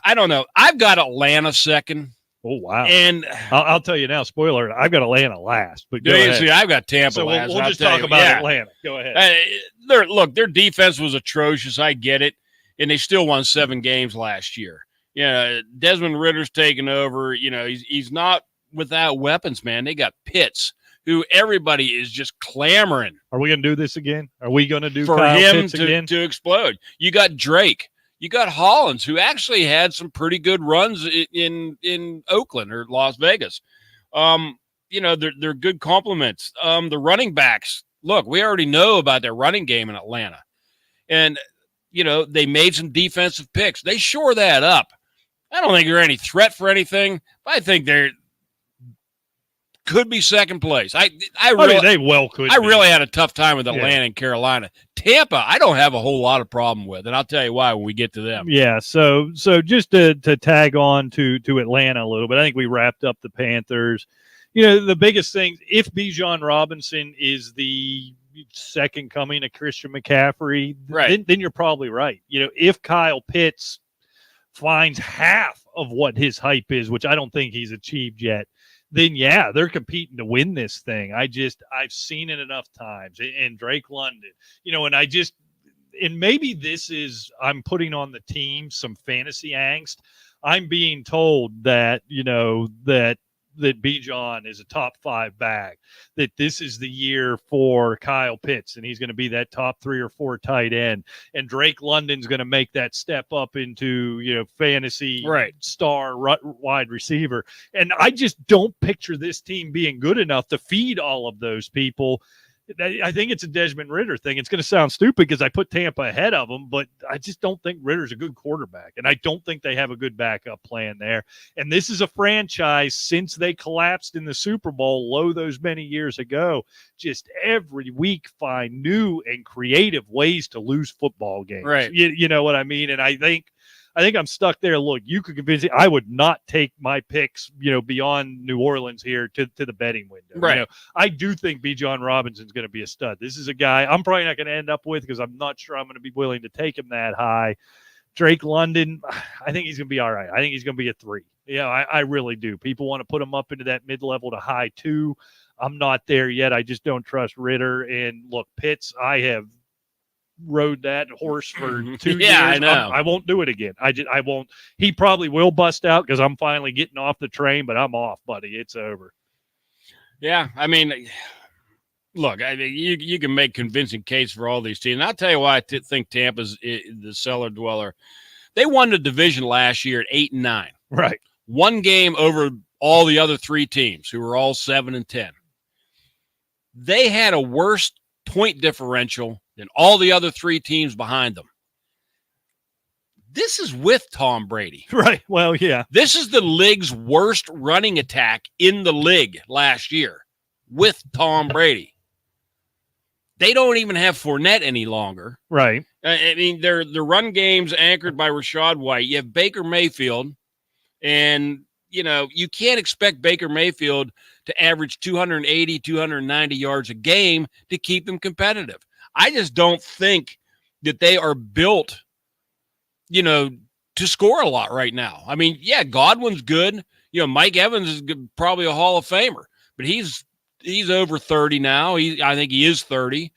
I don't know. I've got Atlanta second. Oh, wow. And I'll tell you now, spoiler, I've got Atlanta last. But go ahead. See, I've got Tampa last. We'll just talk about Atlanta. Go ahead. Their defense was atrocious. I get it. And they still won 7 games last year. Desmond Ritter's taken over. He's not without weapons, man. They got Pitts, who everybody is just clamoring. Are we going to do this again? Are we going to do for Kyle him Pitts again? to explode? You got Drake. You got Hollins, who actually had some pretty good runs in Oakland or Las Vegas. They're good compliments. The running backs, look, we already know about their running game in Atlanta. And, they made some defensive picks. They shore that up. I don't think they're any threat for anything, but I think they're could be second place. I mean, they well could. I really had a tough time with Atlanta and Carolina. Tampa, I don't have a whole lot of problem with, and I'll tell you why when we get to them. Yeah, so just to tag on to Atlanta a little bit, I think we wrapped up the Panthers. The biggest thing, if Bijan Robinson is the second coming of Christian McCaffrey, right, then you're probably right. If Kyle Pitts finds half of what his hype is, which I don't think he's achieved yet, then they're competing to win this thing. I've seen it enough times. And Drake London, and maybe this is, I'm putting on the team some fantasy angst. I'm being told that, that Bijan is a top 5 back, that this is the year for Kyle Pitts, and he's going to be that top 3 or 4 tight end. And Drake London's going to make that step up into, fantasy star wide receiver. And I just don't picture this team being good enough to feed all of those people. I think it's a Desmond Ridder thing. It's going to sound stupid because I put Tampa ahead of them, but I just don't think Ridder's a good quarterback, and I don't think they have a good backup plan there. And this is a franchise, since they collapsed in the Super Bowl low those many years ago, just every week find new and creative ways to lose football games. Right. You know what I mean? And I think I'm stuck there. Look, you could convince me. I would not take my picks, beyond New Orleans here to the betting window. Right. I do think Bijan Robinson's going to be a stud. This is a guy I'm probably not going to end up with because I'm not sure I'm going to be willing to take him that high. Drake London, I think he's going to be all right. I think he's going to be a 3. I really do. People want to put him up into that mid-level to high 2. I'm not there yet. I just don't trust Ridder. And look, Pitts, I have rode that horse for 2 years. I know. I won't do it again. I won't. He probably will bust out because I'm finally getting off the train, but I'm off, buddy. It's over. Yeah, I mean, look, you can make convincing case for all these teams. And I'll tell you why I think Tampa's the cellar dweller. They won the division last year at 8-9. Right. One game over all the other 3 teams who were all 7-10. They had a worse point differential than all the other 3 teams behind them. This is with Tom Brady. Right. Well, yeah. This is the league's worst running attack in the league last year with Tom Brady. They don't even have Fournette any longer. Right. I mean, their run game's anchored by Rashad White. You have Baker Mayfield, and, you can't expect Baker Mayfield to average 280, 290 yards a game to keep them competitive. I just don't think that they are built, to score a lot right now. I mean, Godwin's good. Mike Evans is probably a Hall of Famer, but he's over 30 now. I think he is 30.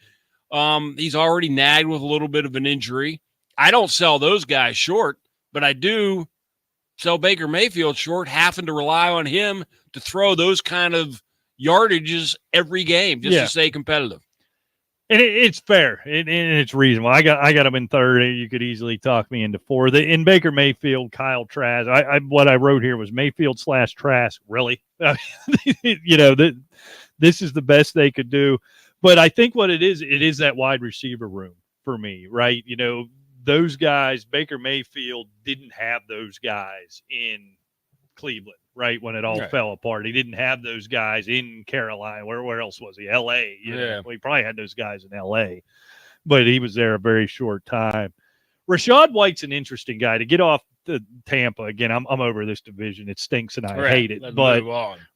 He's already nagged with a little bit of an injury. I don't sell those guys short, but I do sell Baker Mayfield short, having to rely on him to throw those kind of yardages every game just to stay competitive. And it's fair, and it's reasonable. I got him in 3rd. You could easily talk me into 4th. In Baker Mayfield, Kyle Trask. What I wrote here was Mayfield / Trask. Really, this is the best they could do. But I think what it is that wide receiver room for me, right? Those guys. Baker Mayfield didn't have those guys in Cleveland, right, when it all fell apart. He didn't have those guys in Carolina. Where else was he? L.A. Well, he probably had those guys in L.A., but he was there a very short time. Rashad White's an interesting guy. To get off the Tampa, again, I'm over this division. It stinks and I hate it. But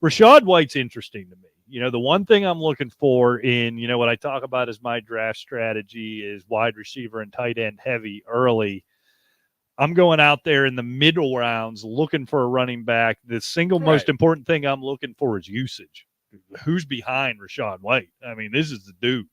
Rashad White's interesting to me. The one thing I'm looking for in, what I talk about as my draft strategy is wide receiver and tight end heavy early. I'm going out there in the middle rounds looking for a running back. The single most important thing I'm looking for is usage. Who's behind Rashad White? I mean, this is the dude.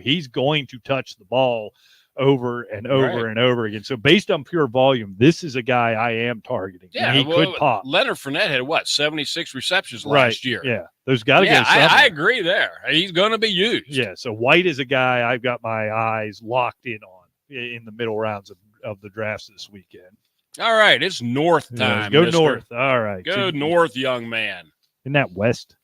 He's going to touch the ball over and over and over again. So based on pure volume, this is a guy I am targeting. Yeah, he could pop. Leonard Fournette had 76 receptions last year. Yeah, there's got to go somewhere. I agree there. He's going to be used. Yeah, so White is a guy I've got my eyes locked in on in the middle rounds of the drafts this weekend. All right, it's North time. Go North. All right. Go North, young man. Isn't that West?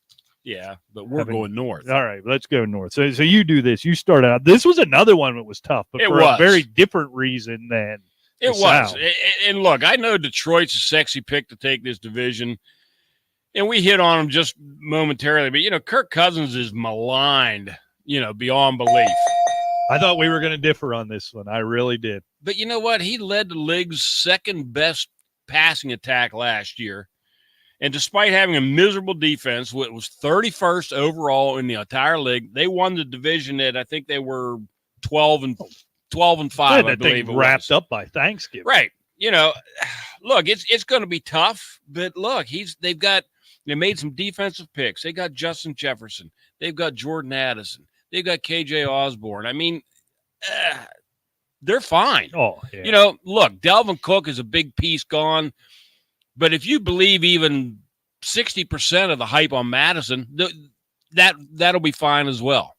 Yeah, but we're going north. All right, let's go north. So you do this. You start out. This was another one that was tough, but for a very different reason than it was. South. And look, I know Detroit's a sexy pick to take this division, and we hit on him just momentarily. But Kirk Cousins is maligned, beyond belief. I thought we were going to differ on this one. I really did. But you know what? He led the league's second best passing attack last year. And despite having a miserable defense, it was 31st overall in the entire league. They won the division at, I think they were 12 and 5, I believe it was. Wrapped up by Thanksgiving. Right. Look, it's going to be tough, but look, they made some defensive picks. They got Justin Jefferson. They've got Jordan Addison. They've got KJ Osborne. I mean, they're fine. Oh, yeah. Look, Dalvin Cook is a big piece gone. But if you believe even 60% of the hype on Madison, that'll be fine as well.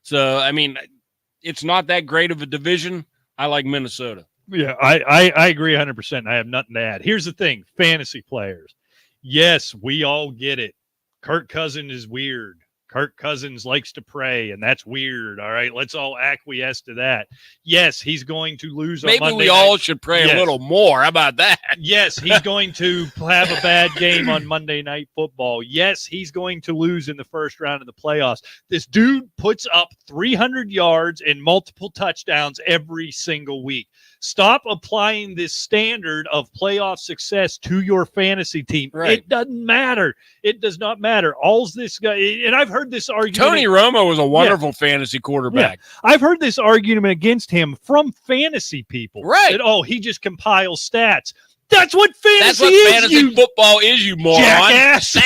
So, I mean, it's not that great of a division. I like Minnesota. Yeah, I agree 100%. I have nothing to add. Here's the thing, fantasy players. Yes, we all get it. Kirk Cousins is weird. Kirk Cousins likes to pray, and that's weird. All right, let's all acquiesce to that. Yes, he's going to lose on Monday night. Maybe we all should pray a little more. How about that? Yes, he's going to have a bad game on Monday Night Football. Yes, he's going to lose in the first round of the playoffs. This dude puts up 300 yards and multiple touchdowns every single week. Stop applying this standard of playoff success to your fantasy team. Right. It doesn't matter. It does not matter. All's this guy, and I've heard this argument. Tony Romo was a wonderful fantasy quarterback. Yeah. I've heard this argument against him from fantasy people. Right. That, he just compiles stats. That's what fantasy That's what is. Fantasy football is, you moron. Jackass.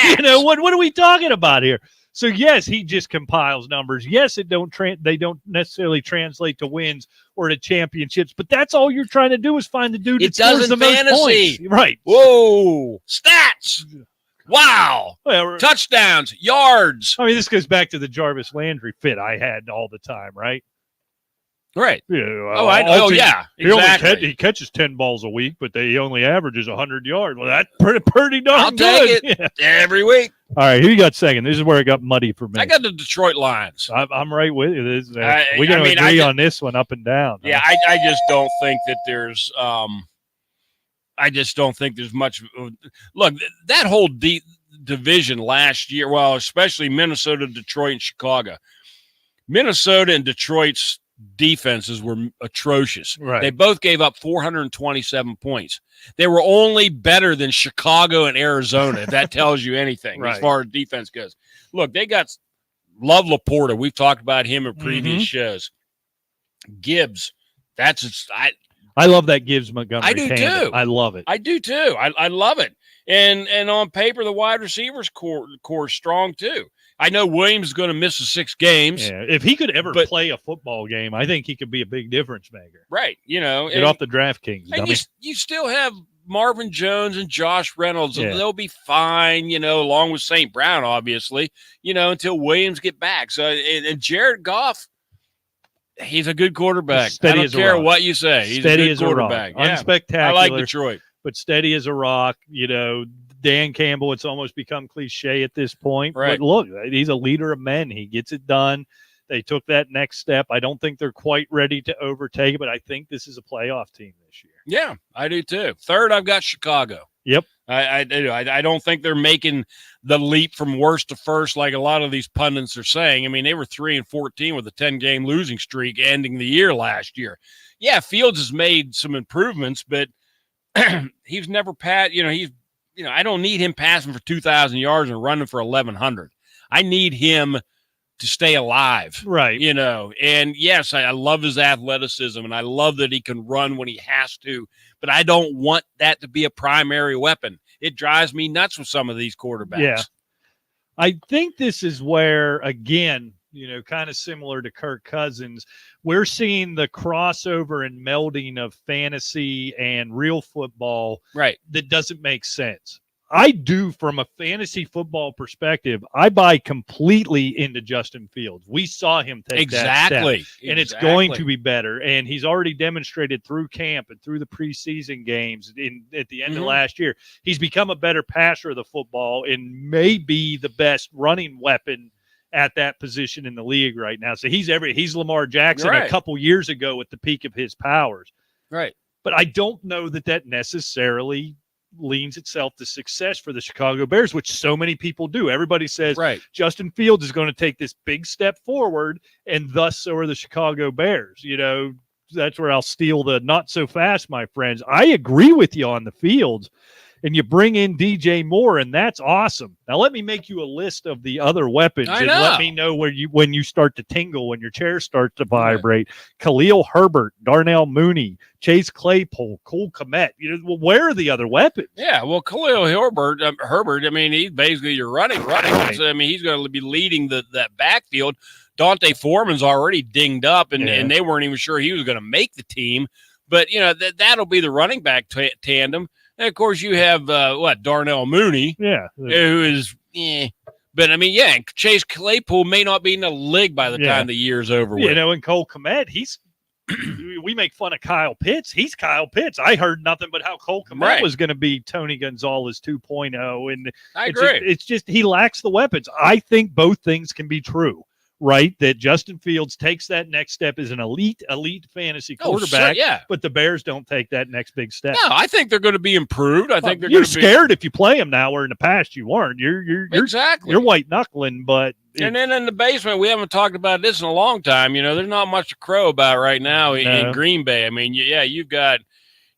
What are we talking about here? So yes, he just compiles numbers. Yes, they don't necessarily translate to wins or to championships, but that's all you're trying to do is find the dude that scores the most points. Right. Whoa. Stats. Wow. Well, touchdowns, yards. I mean, this goes back to the Jarvis Landry fit I had all the time, right? Right. Yeah. Yeah. Exactly. He catches 10 balls a week, but he only averages 100 yards. Well, that's pretty darn I'll good. Take it every week. All right, who you got second? This is where it got muddy for me. I got the Detroit Lions. I'm right with you. We're going to agree on this one up and down. Yeah, I just don't think that there's I just don't think there's much. Look, that whole division last year, well, especially Minnesota, Detroit, and Chicago. Minnesota and Detroit's defenses were atrocious. Right. They both gave up 427 points. They were only better than Chicago and Arizona, if that tells you anything as far as defense goes. Look, they got Love Laporta. We've talked about him in previous shows. Gibbs, I love that Gibbs Montgomery. I do too. I love it. I do too. I love it. And on paper, the wide receivers core is strong too. I know Williams is going to miss the 6 games. Yeah, if he could ever play a football game, I think he could be a big difference maker. Right. Get off the DraftKings. And you still have Marvin Jones and Josh Reynolds. Yeah. They'll be fine, along with St. Brown, obviously, until Williams get back. So, and Jared Goff, he's a good quarterback. I don't care what you say. He's steady a good quarterback. Yeah. Unspectacular. I like Detroit. But steady as a rock, Dan Campbell, it's almost become cliche at this point. Right. But look, he's a leader of men. He gets it done. They took that next step. I don't think they're quite ready to overtake it, but I think this is a playoff team this year. Yeah, I do too. Third, I've got Chicago. Yep. I don't think they're making the leap from worst to first like a lot of these pundits are saying. I mean, they were 3-14 with a 10-game losing streak ending the year last year. Yeah, Fields has made some improvements, but he's never passed. I don't need him passing for 2,000 yards and running for 1,100. I need him to stay alive. Right. And yes, I love his athleticism and I love that he can run when he has to, but I don't want that to be a primary weapon. It drives me nuts with some of these quarterbacks. Yeah. I think this is where, again, kind of similar to Kirk Cousins, we're seeing the crossover and melding of fantasy and real football. Right. That doesn't make sense. I do, from a fantasy football perspective, I buy completely into Justin Fields. We saw him take that step, and it's going to be better. And he's already demonstrated through camp and through the preseason games at the end of last year. He's become a better passer of the football and may be the best running weapon at that position in the league right now. So he's Lamar Jackson a couple years ago at the peak of his powers. Right. But I don't know that necessarily leans itself to success for the Chicago Bears, which so many people do. Everybody says Justin Fields is going to take this big step forward, and thus so are the Chicago Bears. You know, that's where I'll steal the not so fast, my friends. I agree with you on the Fields, and you bring in DJ Moore, and that's awesome. Now let me make you a list of the other weapons and let me know when you start to tingle, when your chair starts to vibrate. Khalil Herbert, Darnell Mooney, Chase Claypool, Cole Kmet. You know, where are the other weapons? Yeah, well, Khalil Herbert. I mean, he's basically your running. Right. So, I mean, he's going to be leading that backfield. Dante Foreman's already dinged up, and they weren't even sure he was going to make the team. But you know that'll be the running back tandem. And, of course, you have, Darnell Mooney, who is, But, I mean, Chase Claypool may not be in the league by the time the year's over with. You know, and Cole Kmet, we make fun of Kyle Pitts. He's Kyle Pitts. I heard nothing but how Cole Kmet was going to be Tony Gonzalez 2.0. And I agree. It's just he lacks the weapons. I think both things can be true. Right, that Justin Fields takes that next step as an elite fantasy quarterback, but the Bears don't take that next big step. No, I think they're going to be improved. I think you're scared if you play them now, where in the past you weren't. You're white knuckling, but and then in the basement, we haven't talked about this in a long time. You know, there's not much to crow about right now in Green Bay. I mean, you've got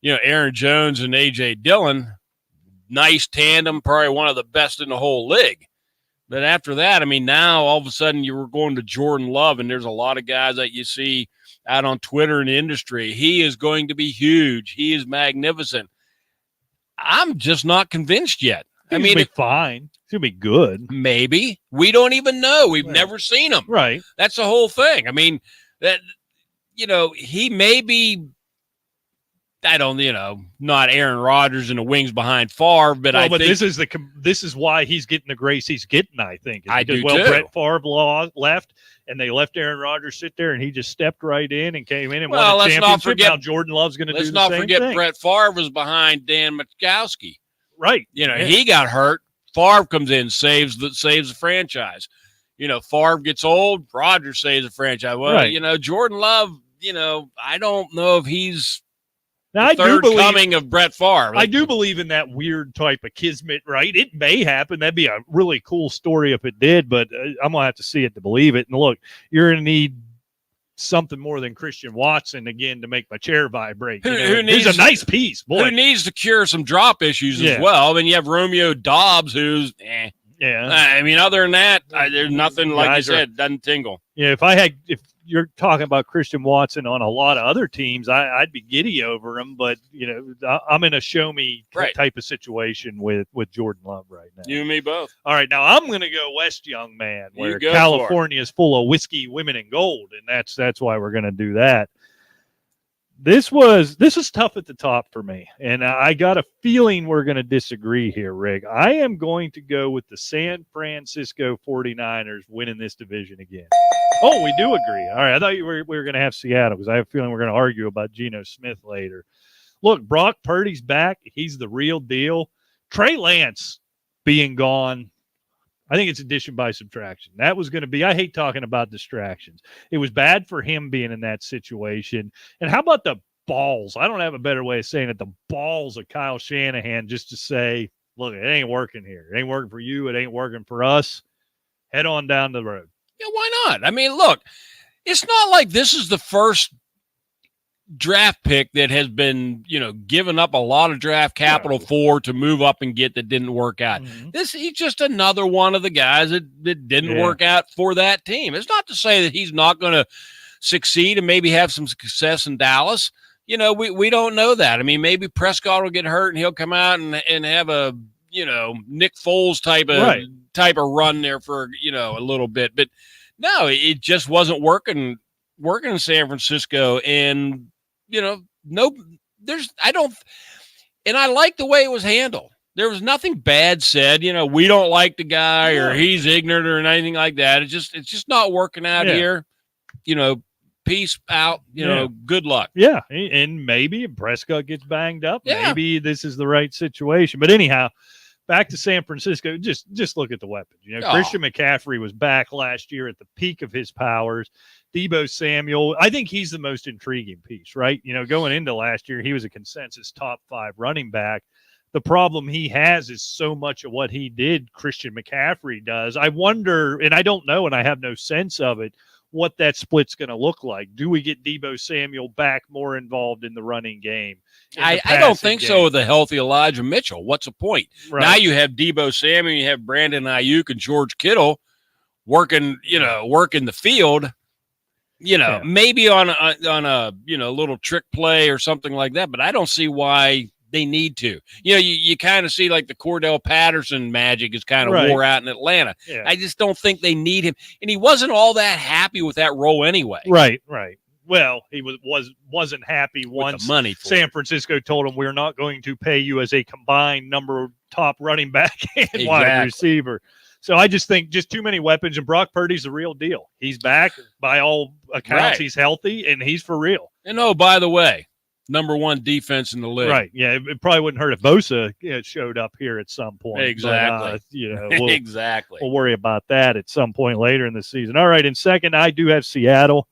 Aaron Jones and AJ Dillon, nice tandem, probably one of the best in the whole league. But after that, I mean, now all of a sudden you were going to Jordan Love, and there's a lot of guys that you see out on Twitter in the industry. He is going to be huge. He is magnificent. I'm just not convinced yet. I mean, it's fine. It's going to be good. Maybe. We don't even know. We've never seen him. Right. That's the whole thing. I mean, he may be, not Aaron Rodgers and the wings behind Favre, but I think this is why he's getting the grace he's getting. I think I do too. Brett Favre left, and they left Aaron Rodgers sit there, and he just stepped right in and came in and won the championship. Not forget, now Jordan Love's going to do the same thing. Let's not forget Brett Favre was behind Dan Majkowski. Right. He got hurt. Favre comes in, saves the franchise. Favre gets old. Rodgers saves the franchise. Well, Jordan Love. I don't know if he's. Now, third coming of Brett Favre. I do believe in that weird type of kismet, right? It may happen. That'd be a really cool story if it did, but I'm going to have to see it to believe it. And look, you're going to need something more than Christian Watson again to make my chair vibrate. Who needs a nice piece, boy. Who needs to cure some drop issues as well? Then you have Romeo Dobbs, who's I mean, other than that, there's nothing, like you said, doesn't tingle. Yeah, if you're talking about Christian Watson on a lot of other teams, I'd be giddy over him. But I'm in a show me type of situation with Jordan Love right now. You and me both. All right, now I'm going to go West, young man, where California is full of whiskey, women, and gold, and that's why we're going to do that. This was tough at the top for me, and I got a feeling we're going to disagree here, Rick. I am going to go with the San Francisco 49ers winning this division again. Oh, we do agree. All right, I thought we were going to have Seattle because I have a feeling we're going to argue about Geno Smith later. Look, Brock Purdy's back. He's the real deal. Trey Lance being gone, I think it's addition by subtraction. That was going to be – I hate talking about distractions. It was bad for him being in that situation. And how about the balls? I don't have a better way of saying it. The balls of Kyle Shanahan just to say, look, it ain't working here. It ain't working for you. It ain't working for us. Head on down the road. Yeah, why not? I mean, look, it's not like this is the first draft pick that has been, given up a lot of draft capital for to move up and get that didn't work out. Mm-hmm. He's just another one of the guys that didn't work out for that team. It's not to say that he's not going to succeed and maybe have some success in Dallas. We don't know that. I mean, maybe Prescott will get hurt and he'll come out and have a, Nick Foles type of run there for, a little bit. But no, it just wasn't working in San Francisco. And, I like the way it was handled. There was nothing bad said. We don't like the guy or he's ignorant or anything like that. It's just not working out here. Peace out. Good luck. Yeah, and maybe Prescott gets banged up. Yeah. Maybe this is the right situation. But anyhow, back to San Francisco. Just look at the weapons. Christian McCaffrey was back last year at the peak of his powers. Deebo Samuel, I think he's the most intriguing piece, right? Going into last year, he was a consensus top 5 running back. The problem he has is so much of what he did, Christian McCaffrey does. I wonder, and I don't know, and I have no sense of it, what that split's going to look like. Do we get Deebo Samuel back more involved in the running game? I don't think so with a healthy Elijah Mitchell. What's the point? Right. Now you have Deebo Samuel, you have Brandon Ayuk and George Kittle working the field. Maybe on a little trick play or something like that, but I don't see why they need to. You kind of see like the Cordell Patterson magic is kind of wore out in Atlanta. Yeah. I just don't think they need him, and he wasn't all that happy with that role anyway. Right. Well, he wasn't happy once the money San Francisco told him we're not going to pay you as a combined top running back and wide receiver. So I just think just too many weapons, and Brock Purdy's the real deal. He's back. By all accounts, he's healthy, and he's for real. And by the way, number 1 defense in the league. Right. Yeah, it probably wouldn't hurt if Bosa showed up here at some point. Exactly. But, exactly. We'll worry about that at some point later in the season. All right, in second, I do have Seattle.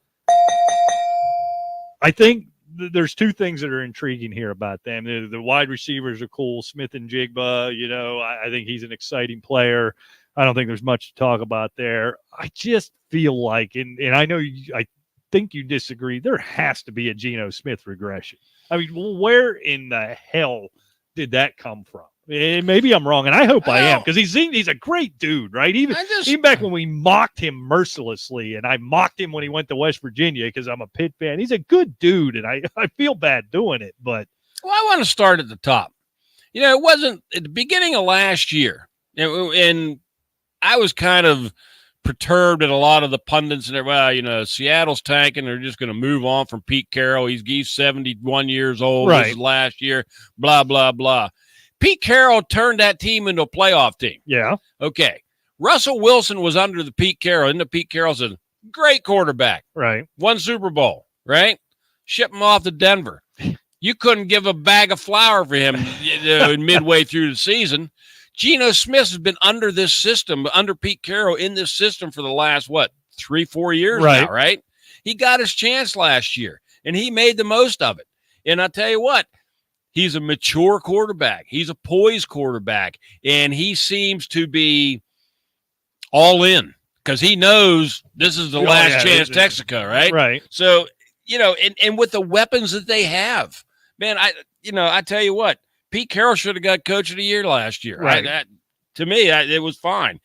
I think there's 2 things that are intriguing here about them. The wide receivers are cool. Smith and Jigba, I think he's an exciting player. I don't think there's much to talk about there. I just feel like, and I know I think you disagree, there has to be a Geno Smith regression. I mean, where in the hell did that come from? And maybe I'm wrong, and I hope I am, because he's a great dude, right? Even back when we mocked him mercilessly, and I mocked him when he went to West Virginia because I'm a Pitt fan. He's a good dude, and I feel bad doing it. But I want to start at the top. It wasn't at the beginning of last year, and I was kind of perturbed at a lot of the pundits and Seattle's tanking. They're just going to move on from Pete Carroll. He's 71 years old. Right. This is last year, blah, blah, blah. Pete Carroll turned that team into a playoff team. Yeah. Okay. Russell Wilson was under the Pete Carroll. And the Pete Carroll's a great quarterback. Right. Won Super Bowl. Right. Ship him off to Denver. You couldn't give a bag of flour for him midway through the season. Geno Smith has been under this system, under Pete Carroll in this system for the last, 3-4 years now, right? He got his chance last year, and he made the most of it. And I tell you what, he's a mature quarterback. He's a poised quarterback, and he seems to be all in because he knows this is the last chance Texaco, right? Right. So, and with the weapons that they have, man, I tell you what, Pete Carroll should have got Coach of the Year last year. Right. To me, it was fine.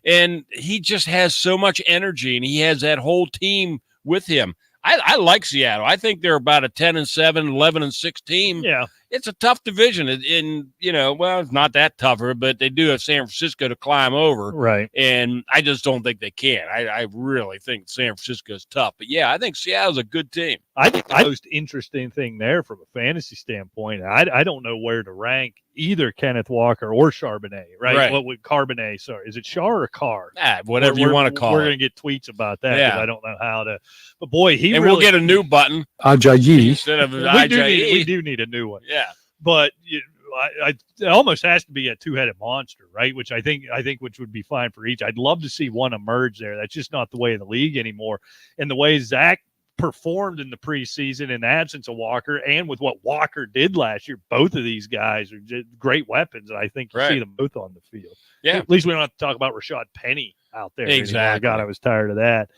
And he just has so much energy, and he has that whole team with him. I like Seattle. I think they're about a 10-7, 11-6 team. Yeah. It's a tough division. It's not that tougher, but they do have San Francisco to climb over. Right. And I just don't think they can. I really think San Francisco's tough. But, I think Seattle's a good team. I think the most interesting thing there from a fantasy standpoint, I don't know where to rank either Kenneth Walker or Charbonnet, right? What would Charbonnet, sorry, is it Char or Carr? Whatever you want to call it. We're going to get tweets about that because I don't know how to. But, boy, we'll get a new button. Ajayi. Instead of Ajayi. We do need a new one. Yeah. But it almost has to be a 2-headed monster, right? Which I think which would be fine for each. I'd love to see one emerge there. That's just not the way of the league anymore. And the way Zach performed in the preseason in the absence of Walker and with what Walker did last year, both of these guys are just great weapons. And I think you see them both on the field. Yeah. At least we don't have to talk about Rashad Penny out there. Exactly. God, I was tired of that.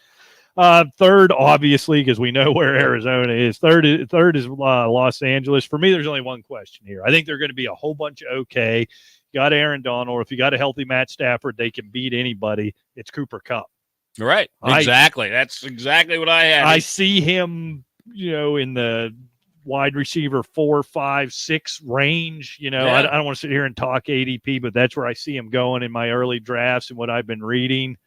Third, obviously, because we know where Arizona is. Third is Los Angeles. For me, there's only one question here. I think they're going to be a whole bunch of okay. You got Aaron Donald. If you got a healthy Matt Stafford, they can beat anybody. It's Cooper Kupp. Right. Exactly. That's exactly what I had. I see him, in the wide receiver 4, 5, 6 range. I don't want to sit here and talk ADP, but that's where I see him going in my early drafts and what I've been reading.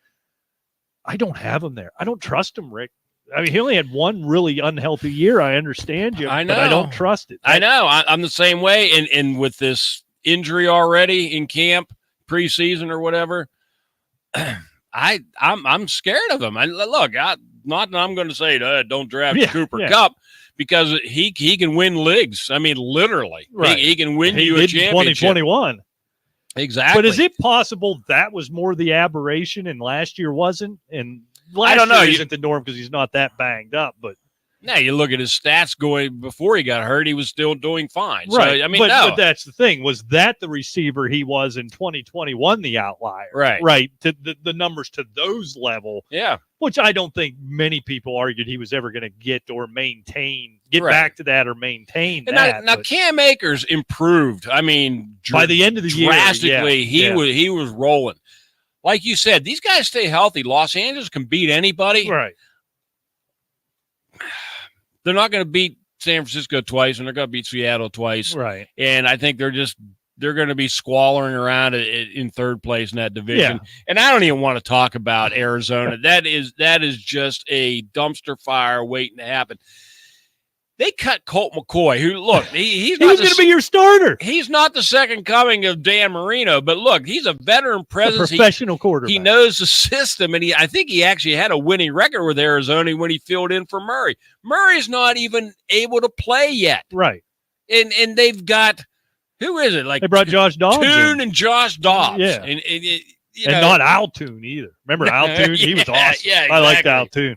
I don't have him there. I don't trust him, Rick. I mean, he only had one really unhealthy year. I understand you, I know. But I don't trust it. I know. I'm the same way. And with this injury already in camp, preseason or whatever. I'm scared of him. Not that I'm going to say don't draft Cooper Kupp, because he can win leagues. I mean, literally, right. He can win you a championship. 2021. Exactly. But is it possible that was more the aberration and last year wasn't? And last year isn't the norm because he's not that banged up. But now you look at his stats going before he got hurt, he was still doing fine. Right. So, I mean, but that's the thing. Was that the receiver he was in 2021 the outlier? Right. Right. The numbers to those level. Yeah. Which I don't think many people argued he was ever going to get or get back to that or maintain and that. Now Cam Akers improved. I mean, by the end of the year, drastically, he was rolling. Like you said, these guys stay healthy. Los Angeles can beat anybody. Right. They're not going to beat San Francisco twice, and they're going to beat Seattle twice. Right. And I think they're going to be squalling around in third place in that division. Yeah. And I don't even want to talk about Arizona. That is just a dumpster fire waiting to happen. They cut Colt McCoy, who, look, he's going to be your starter. He's not the second coming of Dan Marino, but look, he's a veteran presence. A professional quarterback. He knows the system, and I think he actually had a winning record with Arizona when he filled in for Murray. Murray's not even able to play yet. Right. And they've got, who is it? Like they brought Josh Dobbs Toon and Josh Dobbs. Yeah. And not Altoon either. Remember Altoon? He was awesome. Yeah, exactly. I liked Altoon.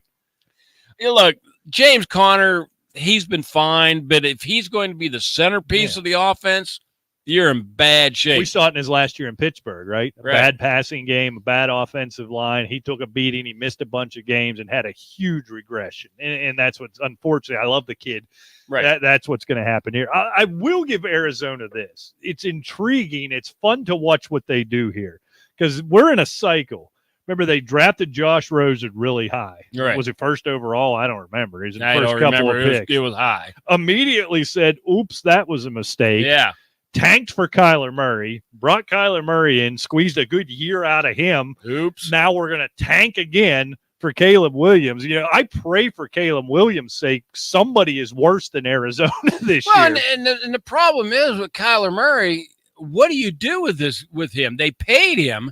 Look, James Conner, he's been fine, but if he's going to be the centerpiece of the offense, you're in bad shape. We saw it in his last year in Pittsburgh, right? A bad passing game, a bad offensive line. He took a beating. He missed a bunch of games and had a huge regression. And that's what's unfortunate. I love the kid. Right. That's what's going to happen here. I will give Arizona this. It's intriguing. It's fun to watch what they do here because we're in a cycle. Remember, they drafted Josh Rosen really high. Right. Was it first overall? I don't remember. It was the I first don't couple remember. of picks. It was high. Immediately said, oops, that was a mistake. Yeah. Tanked for Kyler Murray, brought Kyler Murray in, squeezed a good year out of him. Oops. Now we're going to tank again for Caleb Williams. I pray for Caleb Williams' sake somebody is worse than Arizona this year. And the problem is with Kyler Murray, what do you do with him? They paid him.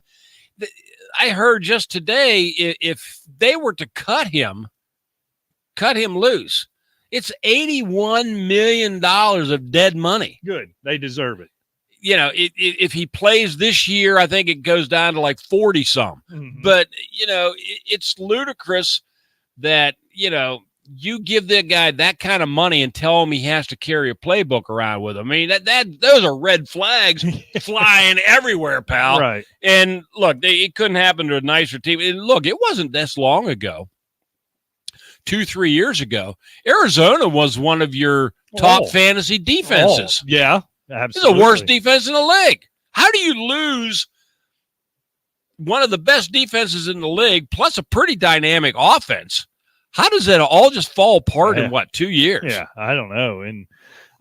I heard just today if they were to cut him loose, it's $81 million of dead money. Good. They deserve it. If he plays this year, I think it goes down to like 40 some. Mm-hmm. But, it's ludicrous that, you give that guy that kind of money and tell him he has to carry a playbook around with him. I mean, those are red flags flying everywhere, pal. Right. And look, it couldn't happen to a nicer team. And look, it wasn't this long ago. 2-3 years ago, Arizona was one of your top fantasy defenses. Yeah, absolutely. It's the worst defense in the league. How do you lose one of the best defenses in the league plus a pretty dynamic offense? How does that all just fall apart in 2 years? Yeah, I don't know. And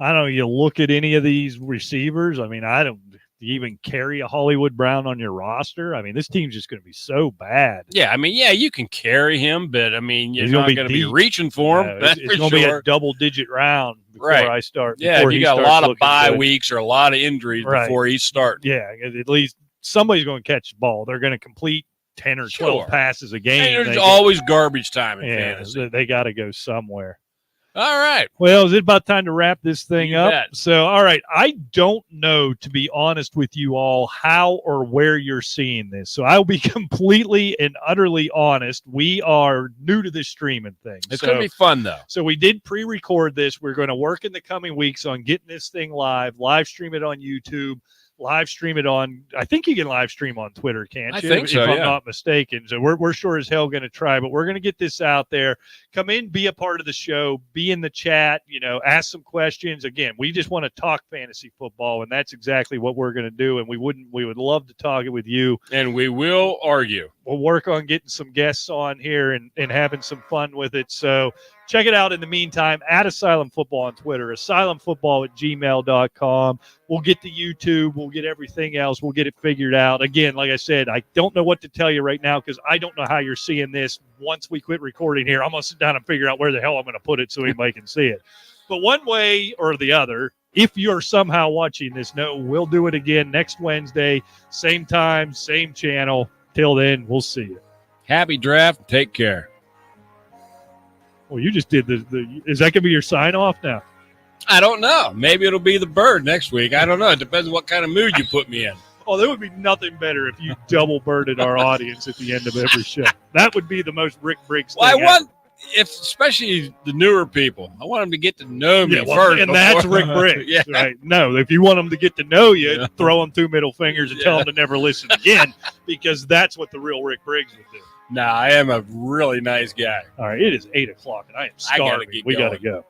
I don't know, you look at any of these receivers. I mean, I don't even carry a Hollywood Brown on your roster. I mean, this team's just going to be so bad. Yeah, I mean, you can carry him, but I mean, you're not going to be reaching for him. It's going to be a double-digit round before I start. Yeah, you got a lot of bye weeks or a lot of injuries before he starts. Yeah, at least somebody's going to catch the ball. They're going to complete 10 or 12 passes a game. And there's always garbage time in fantasy. They got to go somewhere. All right. Well, is it about time to wrap this thing up? Bet. So, all right. I don't know, to be honest with you all, how or where you're seeing this. So I'll be completely and utterly honest. We are new to this streaming thing. It's going to be fun, though. So we did pre-record this. We're going to work in the coming weeks on getting this thing live stream it on YouTube, live stream it on, I think you can live stream on Twitter, can't you? I think so, if I'm not mistaken. So we're sure as hell going to try, but we're going to get this out there. Come in, be a part of the show, be in the chat, ask some questions. Again, we just want to talk fantasy football, and that's exactly what we're going to do. And we would love to talk it with you. And we will argue. We'll work on getting some guests on here and having some fun with it. So check it out in the meantime at Asylum Football on Twitter, asylumfootball@gmail.com. We'll get to YouTube. We'll get everything else. We'll get it figured out. Again, like I said, I don't know what to tell you right now because I don't know how you're seeing this. Once we quit recording here, I'm going to sit down and figure out where the hell I'm going to put it so anybody can see it. But one way or the other, if you're somehow watching this, know we'll do it again next Wednesday, same time, same channel. Till then, we'll see you. Happy draft. Take care. Well, you just did the is that going to be your sign-off now? I don't know. Maybe it'll be the bird next week. I don't know. It depends on what kind of mood you put me in. Oh, there would be nothing better if you double birded our audience at the end of every show. That would be the most Rick Briggs thing. Well, I want, especially the newer people, I want them to get to know me first. And that's Rick Briggs, yeah. Right? No, if you want them to get to know you, throw them 2 middle fingers and tell them to never listen again, because that's what the real Rick Briggs would do. Nah, I am a really nice guy. All right, it is 8:00, and I am starving. We got to go.